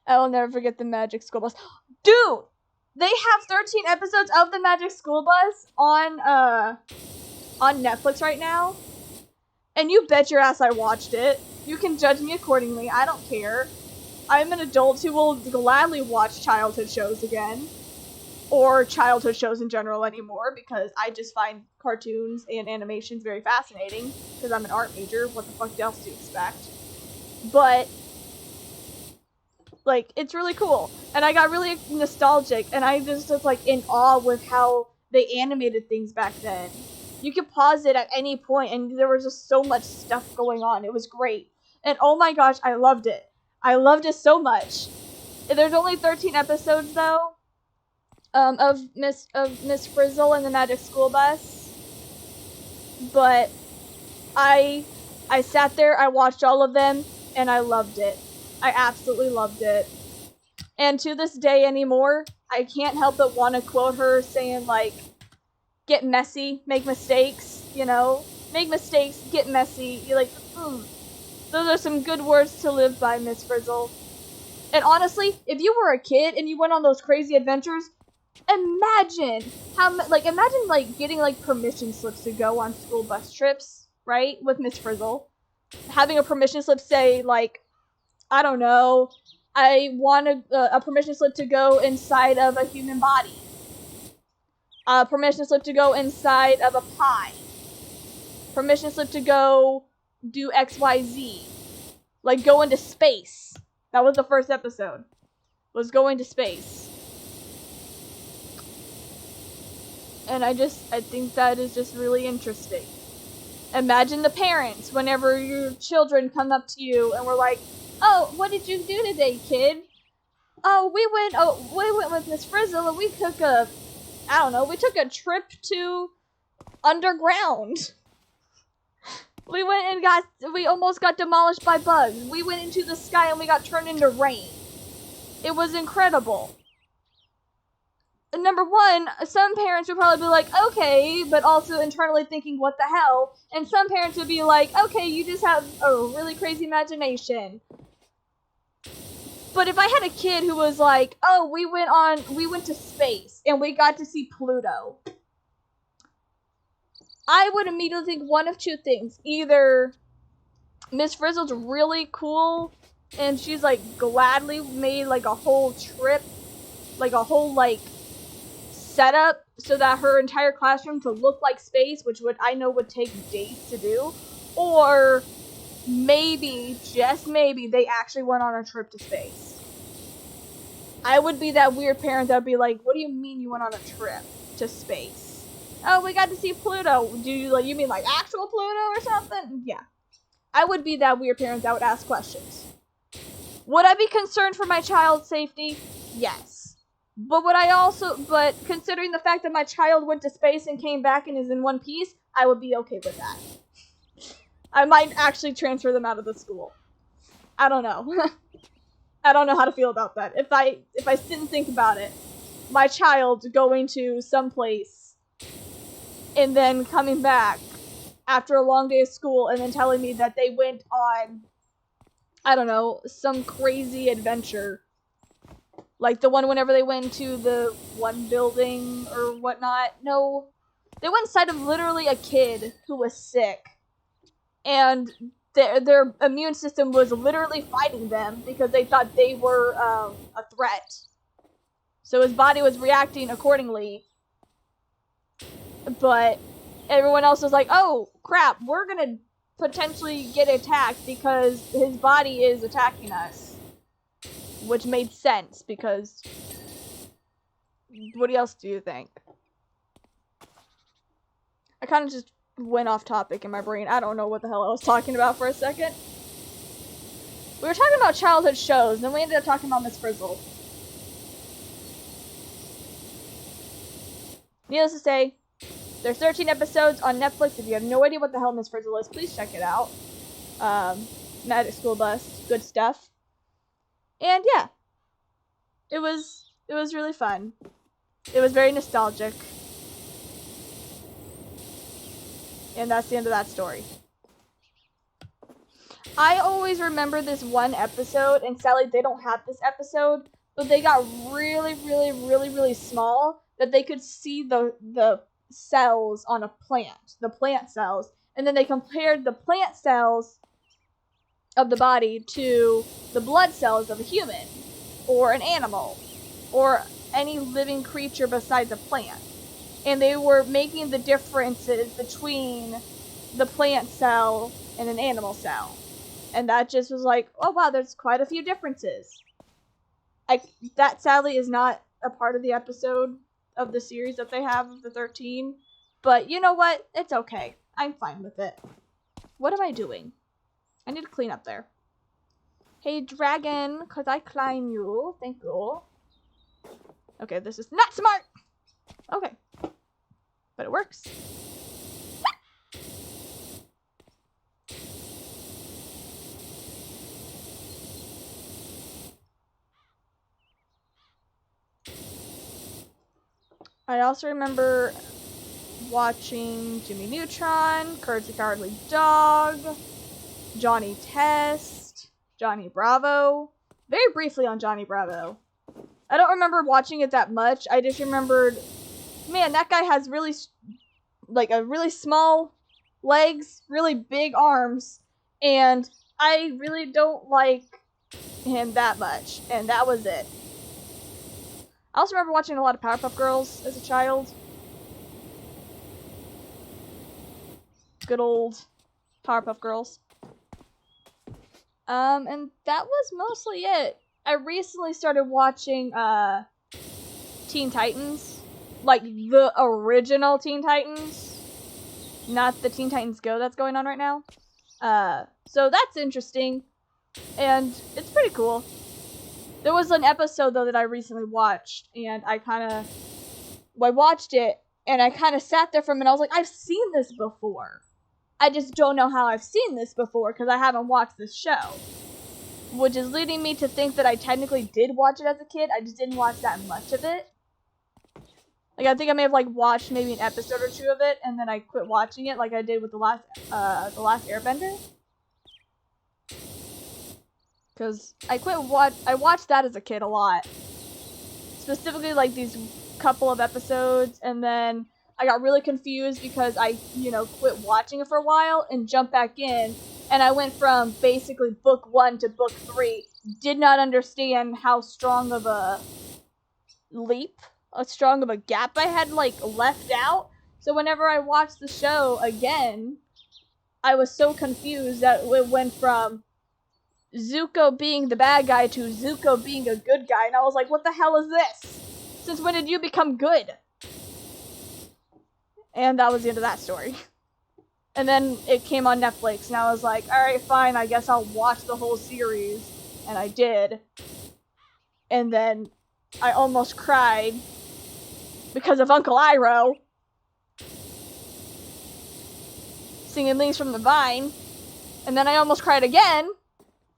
I will never forget the Magic School Bus. Dude! They have 13 episodes of the Magic School Bus on Netflix right now. And you bet your ass I watched it. You can judge me accordingly. I don't care. I'm an adult who will gladly watch childhood shows again. Or childhood shows in general anymore, because I just find cartoons and animations very fascinating, because I'm an art major. What the fuck else do you expect? But, like, it's really cool. And I got really nostalgic, and I just was, like, in awe with how they animated things back then. You could pause it at any point, and there was just so much stuff going on. It was great. And oh my gosh, I loved it. I loved it so much. There's only 13 episodes, though. Of Miss Frizzle and the Magic School Bus, but I sat there, I watched all of them, and I loved it. I absolutely loved it. And to this day anymore, I can't help but want to quote her saying, like, get messy, make mistakes, you know? Make mistakes, get messy. You're like, those are some good words to live by, Miss Frizzle. And honestly, if you were a kid and you went on those crazy adventures, imagine getting, like, permission slips to go on school bus trips, right? With Miss Frizzle. Having a permission slip say, like, I don't know, I want a permission slip to go inside of a human body. A permission slip to go inside of a pie. Permission slip to go do XYZ. Like, go into space. That was the first episode. Was going to space. And I think that is just really interesting. Imagine the parents whenever your children come up to you and were like, oh, what did you do today, kid? Oh, we went with Miss Frizzle and we took a trip to underground. We almost got demolished by bugs. We went into the sky and we got turned into rain. It was incredible. Number one, some parents would probably be like, okay, but also internally thinking, what the hell? And some parents would be like, okay, you just have a really crazy imagination. But if I had a kid who was like, oh, we went to space and we got to see Pluto, I would immediately think one of two things. Either Miss Frizzle's really cool and she's, like, gladly made, like, a whole trip, like, a whole, like, setup so that her entire classroom could look like space, which I know would take days to do. Or maybe, just maybe, they actually went on a trip to space. I would be that weird parent that would be like, what do you mean you went on a trip to space? Oh, we got to see Pluto. You mean like actual Pluto or something? Yeah. I would be that weird parent that would ask questions. Would I be concerned for my child's safety? Yes. But considering the fact that my child went to space and came back and is in one piece, I would be okay with that. I might actually transfer them out of the school. I don't know. I don't know how to feel about that. If I sit and think about it, my child going to someplace and then coming back after a long day of school and then telling me that they went on, I don't know, some crazy adventure. Like the one whenever they went to the one building or whatnot. No, they went inside of literally a kid who was sick. And their immune system was literally fighting them because they thought they were a threat. So his body was reacting accordingly. But everyone else was like, oh, crap, we're gonna potentially get attacked because his body is attacking us. Which made sense, because what else do you think? I kind of just went off topic in my brain. I don't know what the hell I was talking about for a second. We were talking about childhood shows, and then we ended up talking about Miss Frizzle. Needless to say, there's 13 episodes on Netflix. If you have no idea what the hell Miss Frizzle is, please check it out. Magic School Bus, good stuff. And yeah, it was really fun. It was very nostalgic. And that's the end of that story. I always remember this one episode, and sadly they don't have this episode, but they got really, really, really, really small that they could see the cells on a plant, the plant cells, and then they compared the plant cells of the body to the blood cells of a human, or an animal, or any living creature besides a plant. And they were making the differences between the plant cell and an animal cell. And that just was like, oh wow, there's quite a few differences. That sadly is not a part of the episode of the series that they have of the 13. But you know what? It's okay. I'm fine with it. What am I doing? I need to clean up there. Hey, dragon, could I climb you? Thank you. Okay, this is not smart! Okay. But it works. I also remember watching Jimmy Neutron, Courage the Cowardly Dog, Johnny Test, Johnny Bravo. Very briefly on Johnny Bravo. I don't remember watching it that much. I just remembered, man, that guy has really, like, a really small legs, really big arms, and I really don't like him that much, and that was it. I also remember watching a lot of Powerpuff Girls as a child. Good old Powerpuff Girls. And that was mostly it. I recently started watching, Teen Titans. Like, the original Teen Titans. Not the Teen Titans Go that's going on right now. So that's interesting. And it's pretty cool. There was an episode, though, that I recently watched. And I watched it, and I kind of sat there for a minute. I was like, I've seen this before. I just don't know how I've seen this before, because I haven't watched this show. Which is leading me to think that I technically did watch it as a kid. I just didn't watch that much of it. Like, I think I may have, like, watched maybe an episode or two of it, and then I quit watching it, like I did with the last Airbender. Because I watched that as a kid a lot. Specifically, like, these couple of episodes, and then I got really confused because I, quit watching it for a while and jumped back in, and I went from basically book 1 to book 3. Did not understand how strong of a strong of a gap I had, like, left out. So whenever I watched the show again, I was so confused that it went from Zuko being the bad guy to Zuko being a good guy, and I was like, what the hell is this? Since when did you become good? And that was the end of that story. And then it came on Netflix, and I was like, alright, fine, I guess I'll watch the whole series. And I did. And then I almost cried because of Uncle Iroh singing Leaves from the Vine. And then I almost cried again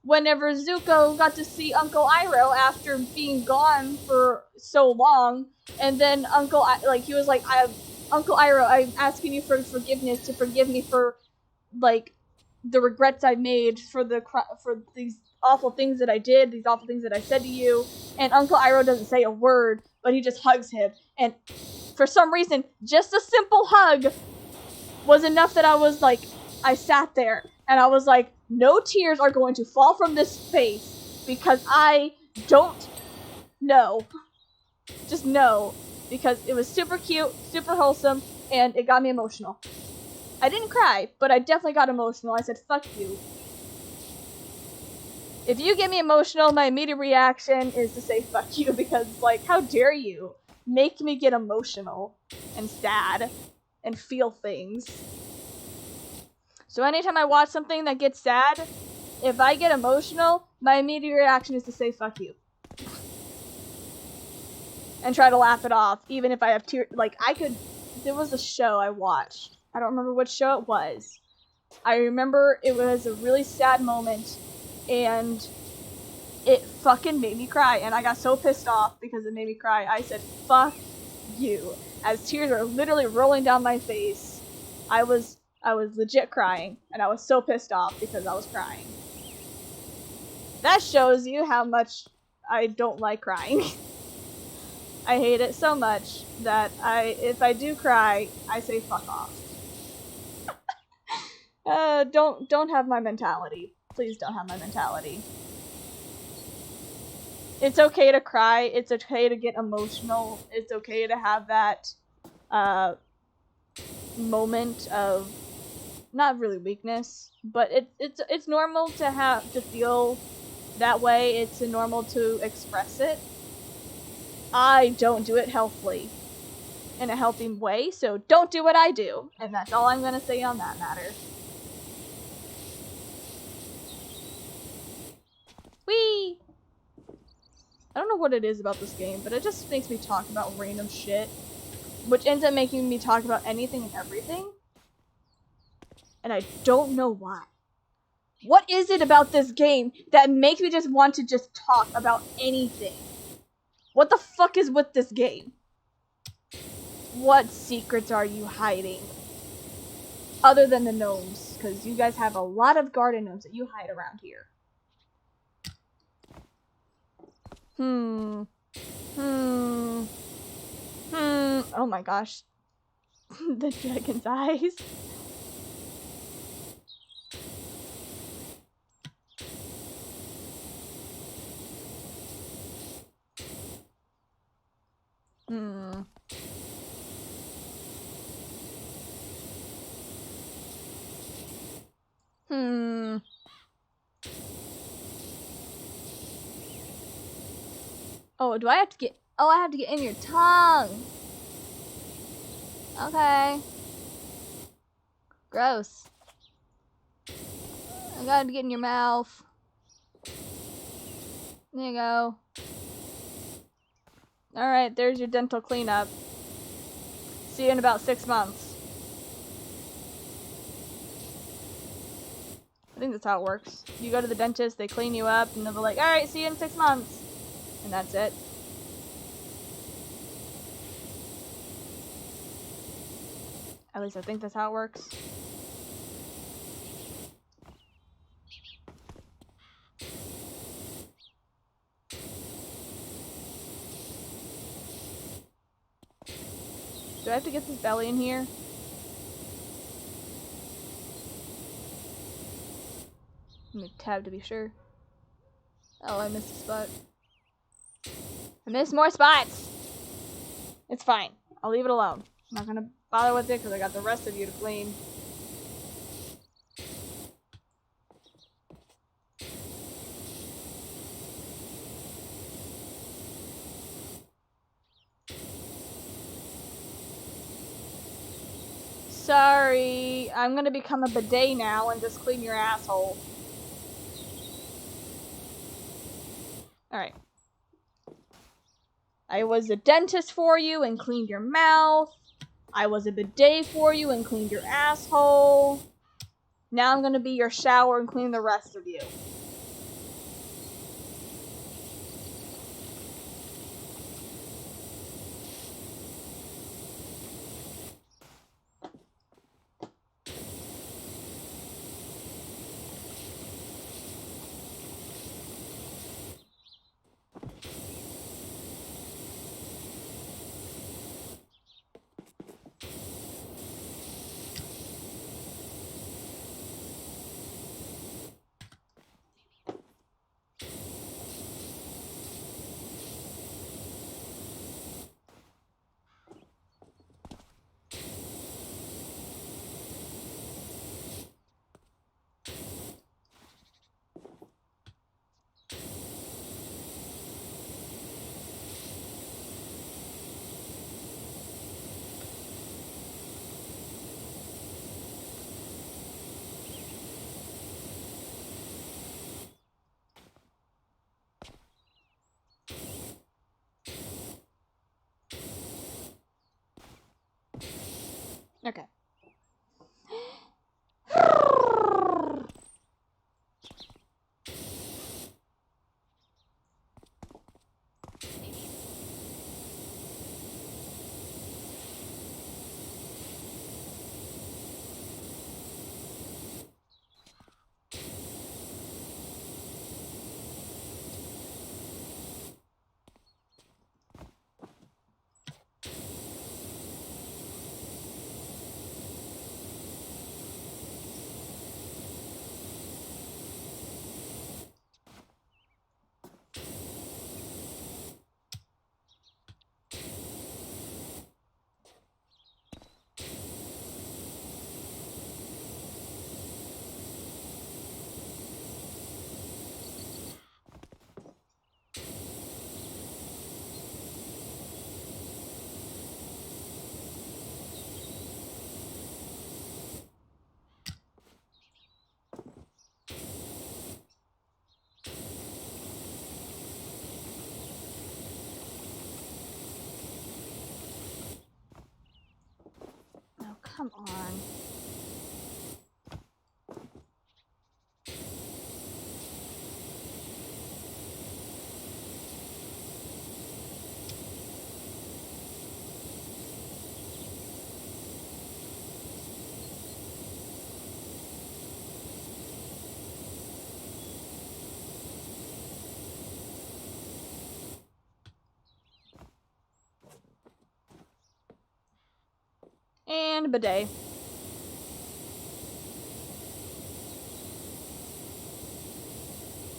whenever Zuko got to see Uncle Iroh after being gone for so long. And then he was like, Uncle Iroh, I'm asking you for forgiveness, to forgive me for, like, the regrets I made, for these awful things that I did, these awful things that I said to you. And Uncle Iroh doesn't say a word, but he just hugs him. And for some reason, just a simple hug was enough that I sat there, and I was like, no tears are going to fall from this face, because I don't know. Just know. Because it was super cute, super wholesome, and it got me emotional. I didn't cry, but I definitely got emotional. I said, fuck you. If you get me emotional, my immediate reaction is to say fuck you, because, like, how dare you make me get emotional and sad and feel things. So anytime I watch something that gets sad, if I get emotional, my immediate reaction is to say fuck you. And try to laugh it off, even if I have tears. Like, there was a show I watched. I don't remember what show it was. I remember it was a really sad moment, and it fucking made me cry, and I got so pissed off because it made me cry. I said, fuck you. As tears were literally rolling down my face, I was legit crying, and I was so pissed off because I was crying. That shows you how much I don't like crying. I hate it so much that if I do cry, I say fuck off. Don't have my mentality. Please don't have my mentality. It's okay to cry. It's okay to get emotional. It's okay to have that moment of not really weakness, but it's normal to feel that way. It's normal to express it. I don't do it healthily, in a healthy way, so don't do what I do, and that's all I'm gonna say on that matter. Whee! I don't know what it is about this game, but it just makes me talk about random shit, which ends up making me talk about anything and everything, and I don't know why. What is it about this game that makes me just want to just talk about anything? What the fuck is with this game? What secrets are you hiding? Other than the gnomes, because you guys have a lot of garden gnomes that you hide around here. Oh my gosh. The dragon's eyes. Oh, do I have to get... Oh, I have to get in your tongue. Okay. Gross. I gotta get in your mouth. There you go. Alright, there's your dental cleanup. See you in about 6 months. I think that's how it works. You go to the dentist, they clean you up, and they'll be like, alright, see you in 6 months. And that's it. At least I think that's how it works. Do I have to get this belly in here? Let me tab to be sure. Oh, I missed a spot. I missed more spots! It's fine. I'll leave it alone. I'm not gonna bother with it because I got the rest of you to clean. Sorry, I'm gonna become a bidet now and just clean your asshole. Alright. I was a dentist for you and cleaned your mouth. I was a bidet for you and cleaned your asshole. Now I'm gonna be your shower and clean the rest of you. Okay. And a bidet.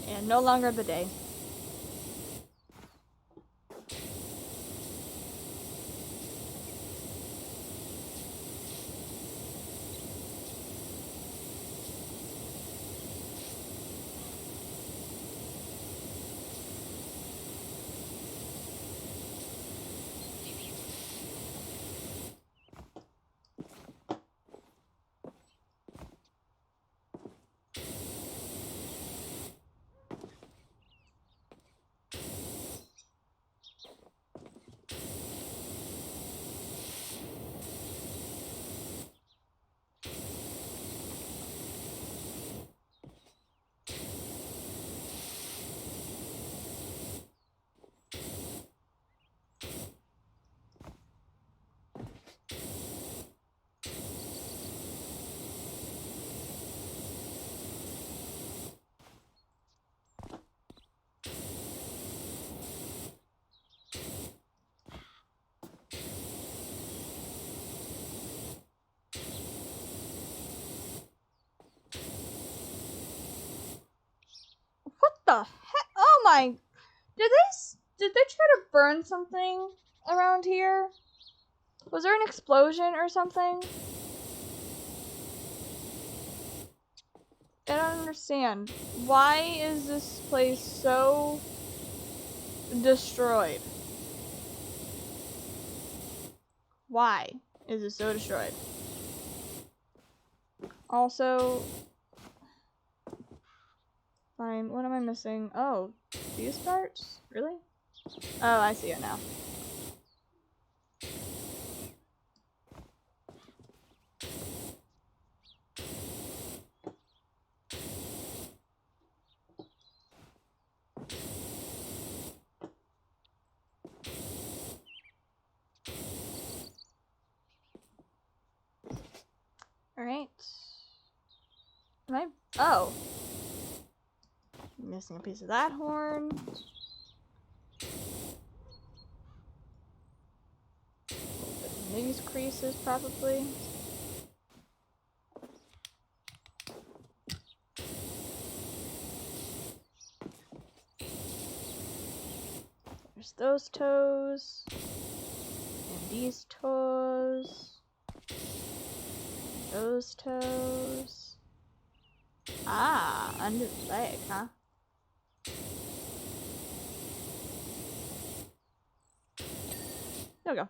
And no longer a bidet. What the heck? Oh my! Did they try to burn something around here? Was there an explosion or something? I don't understand. Why is this place so destroyed? Why is it so destroyed? Also, fine, what am I missing? Oh, these parts? Really? Oh, I see it now. Alright. Am I? Oh. Missing a piece of that horn. Open these creases, probably. There's those toes. And these toes. And those toes. Ah, under the leg, huh? There we go.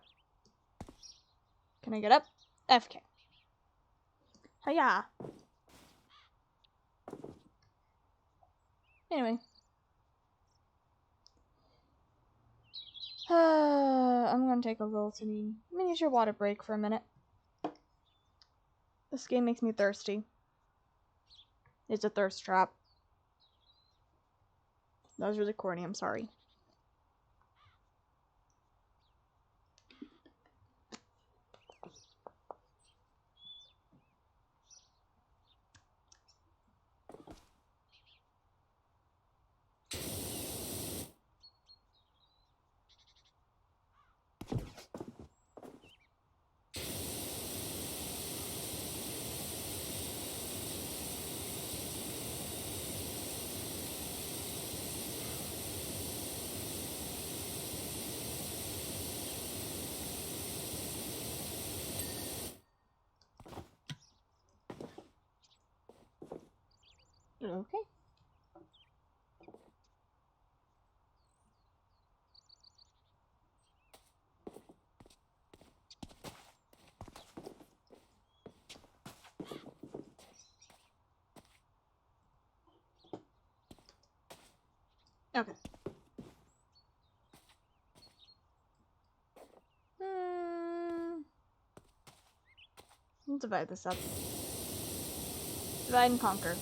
Can I get up? FK. Hiya. Anyway. I'm gonna take a little tiny miniature water break for a minute. This game makes me thirsty. It's a thirst trap. That was really corny, I'm sorry. Okay. Okay. Let's divide this up. Divide and conquer.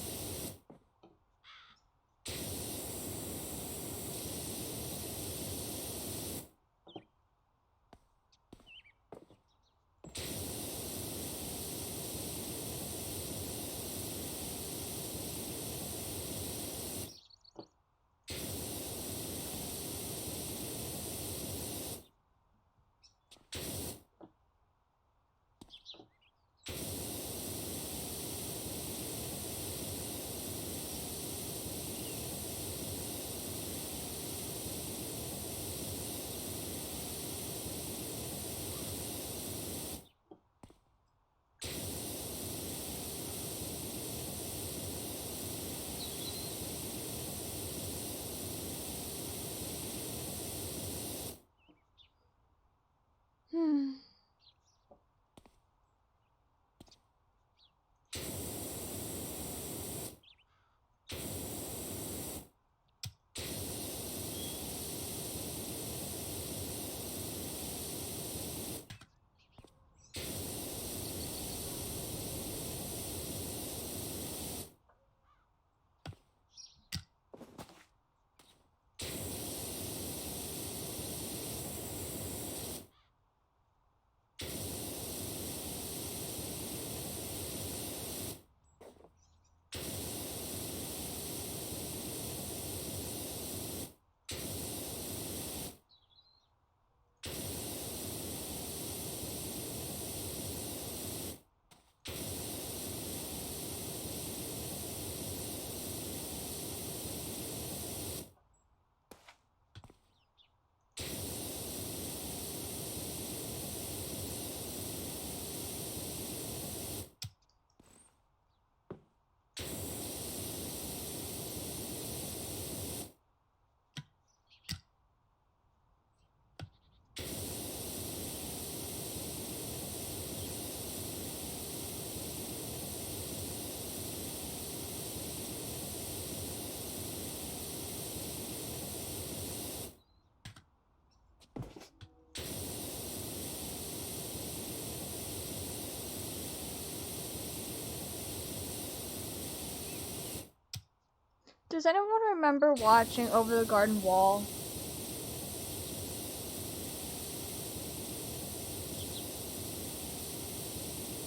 Does anyone remember watching Over the Garden Wall?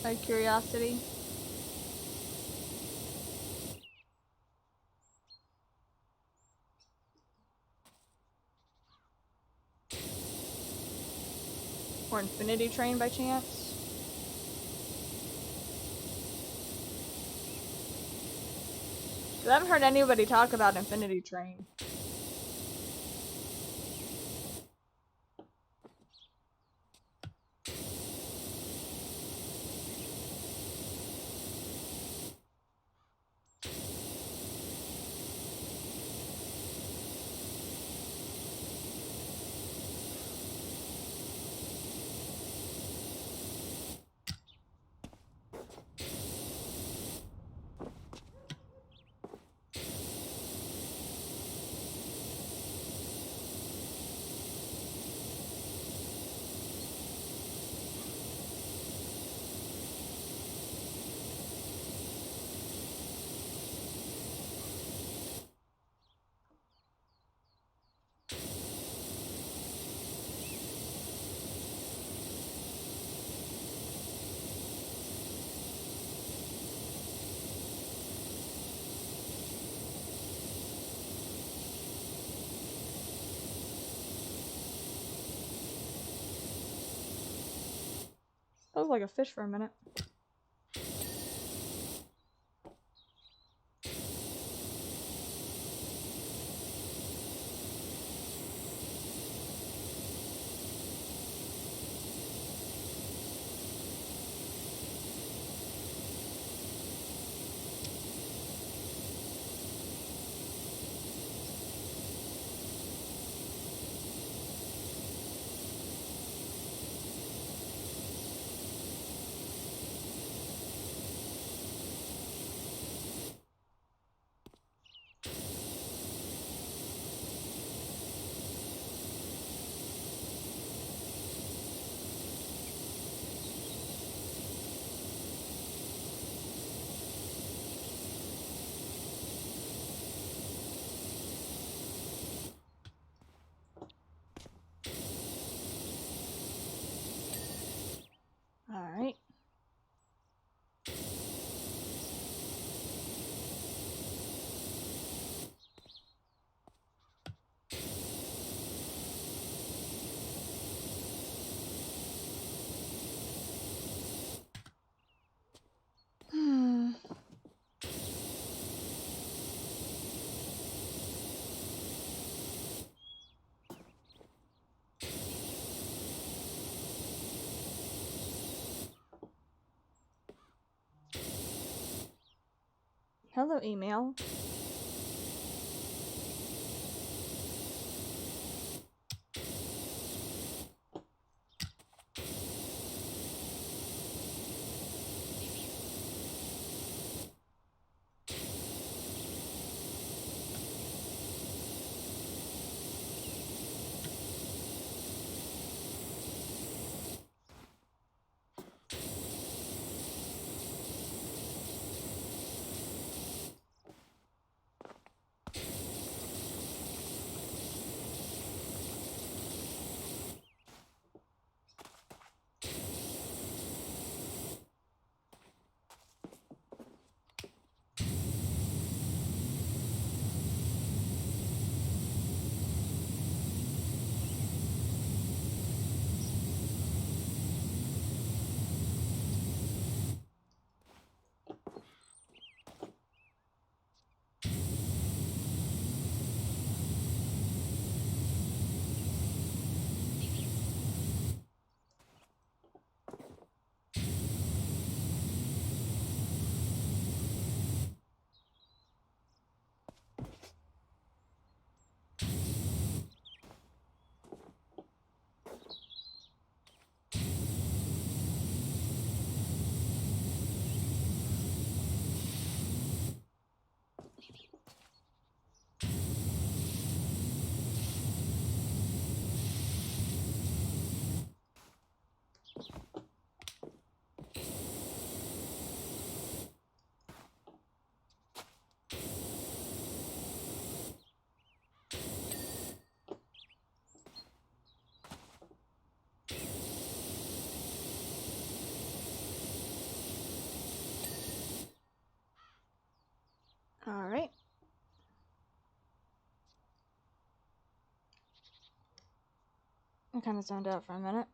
Out of curiosity. Or Infinity Train by chance? I haven't heard anybody talk about Infinity Train. That was like a fish for a minute. Alright. Hello, email. I kind of zoned out for a minute.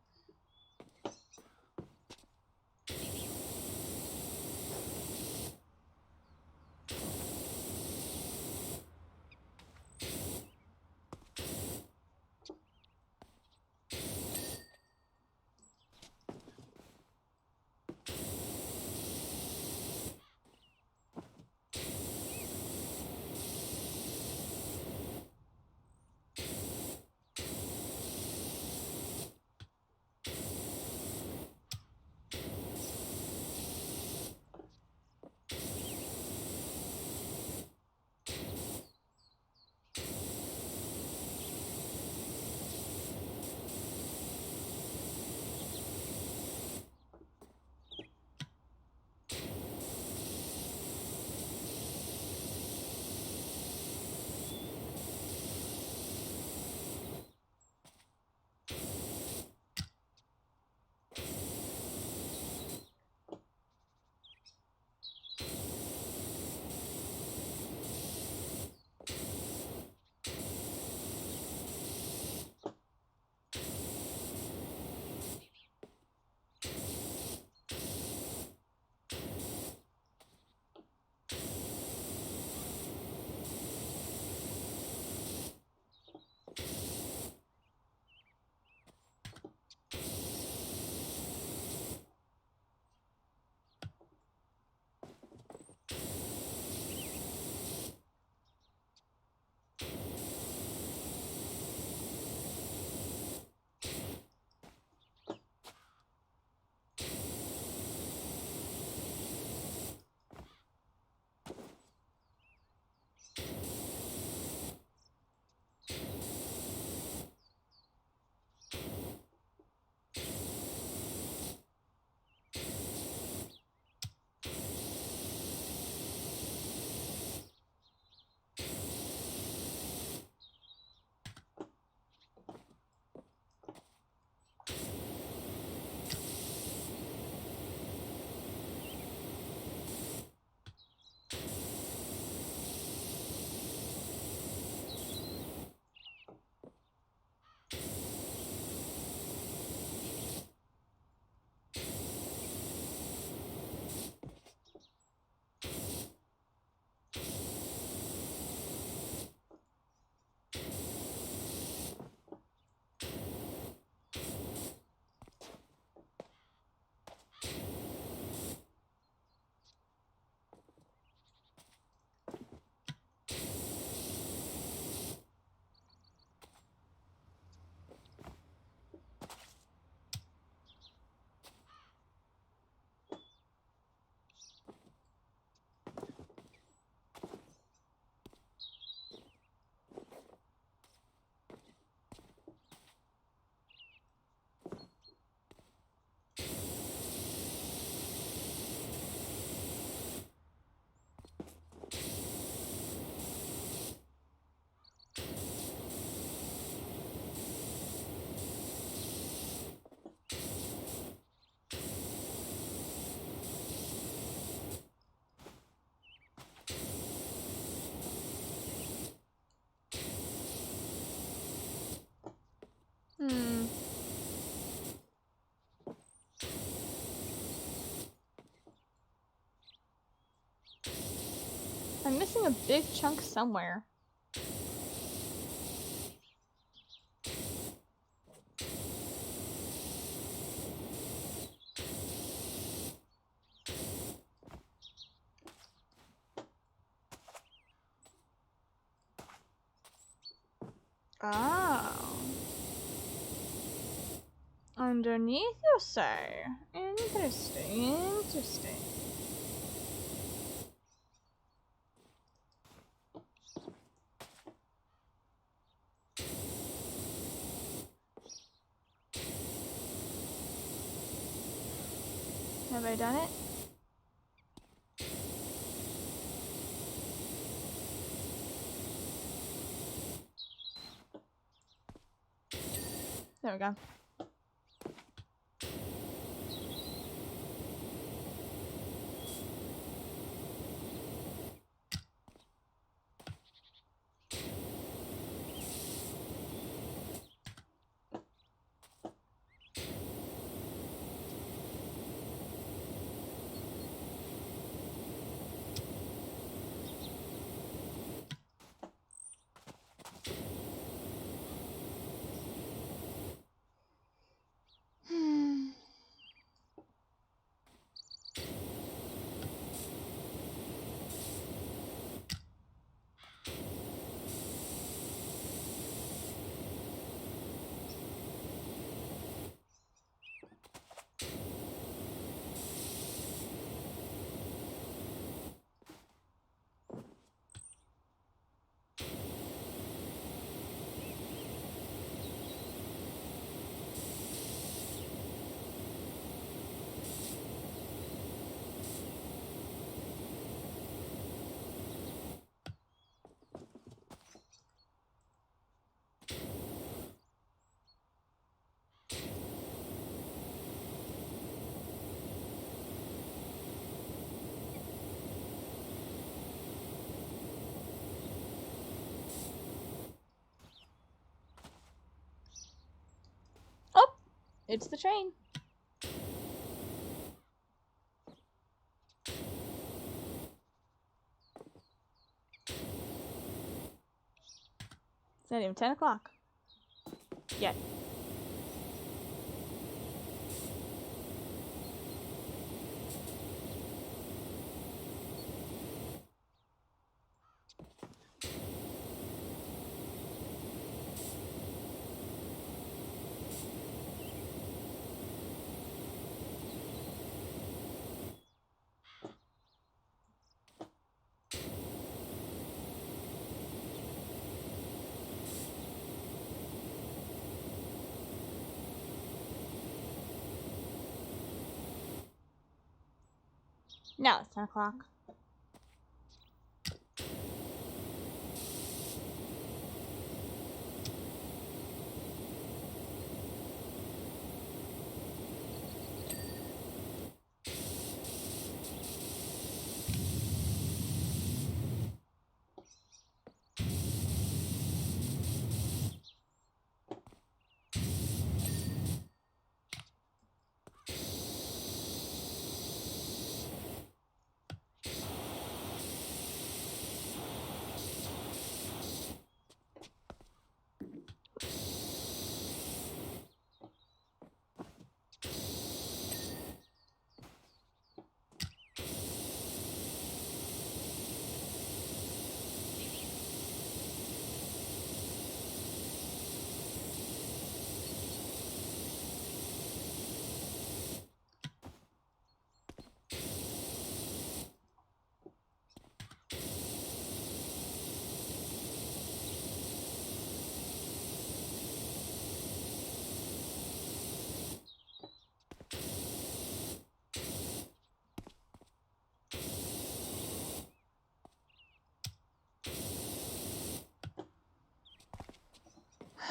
I'm missing a big chunk somewhere. Oh. Underneath, you say? Interesting, interesting. Have I done it? There we go. It's the train. It's not even 10 o'clock yet. Now it's 10 o'clock.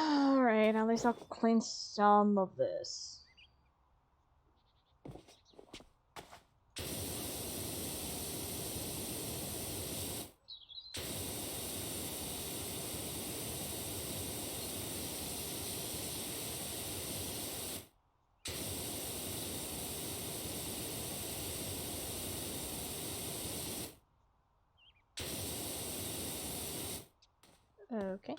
Alright, at least I'll clean some of this. Okay.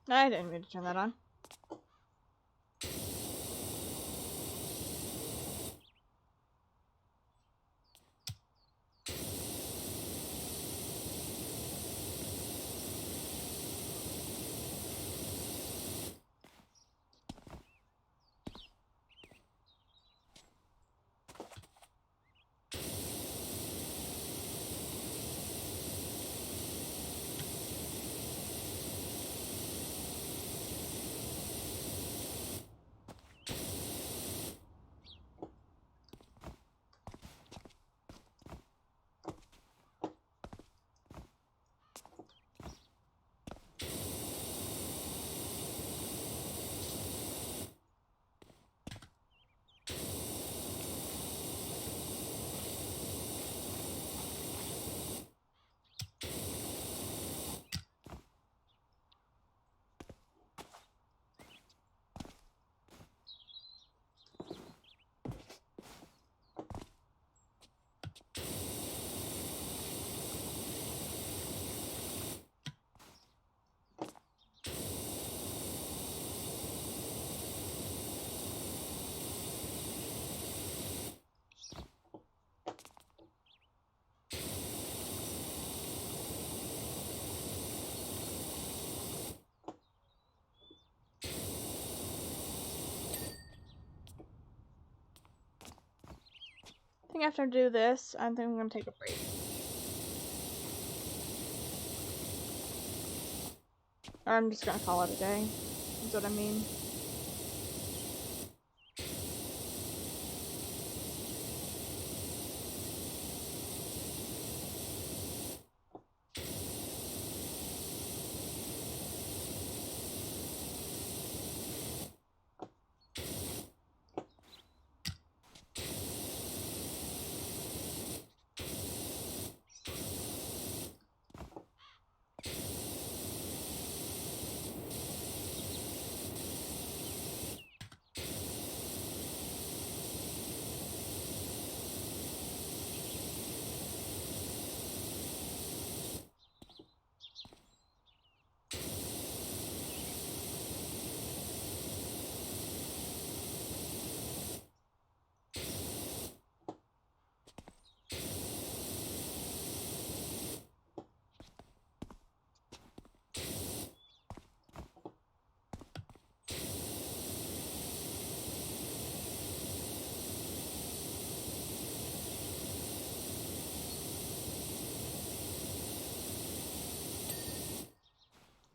I didn't mean to turn that on. I think after I do this, I think I'm gonna take a break. Or I'm just gonna call it a day. That's what I mean.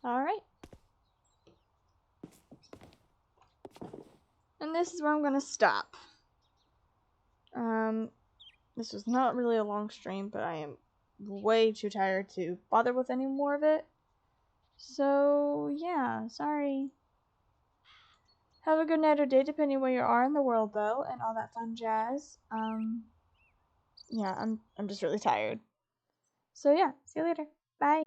Alright. And this is where I'm gonna stop. This was not really a long stream, but I am way too tired to bother with any more of it. So, yeah, sorry. Have a good night or day, depending where you are in the world, though, and all that fun jazz. Yeah, I'm just really tired. So, yeah, see you later. Bye.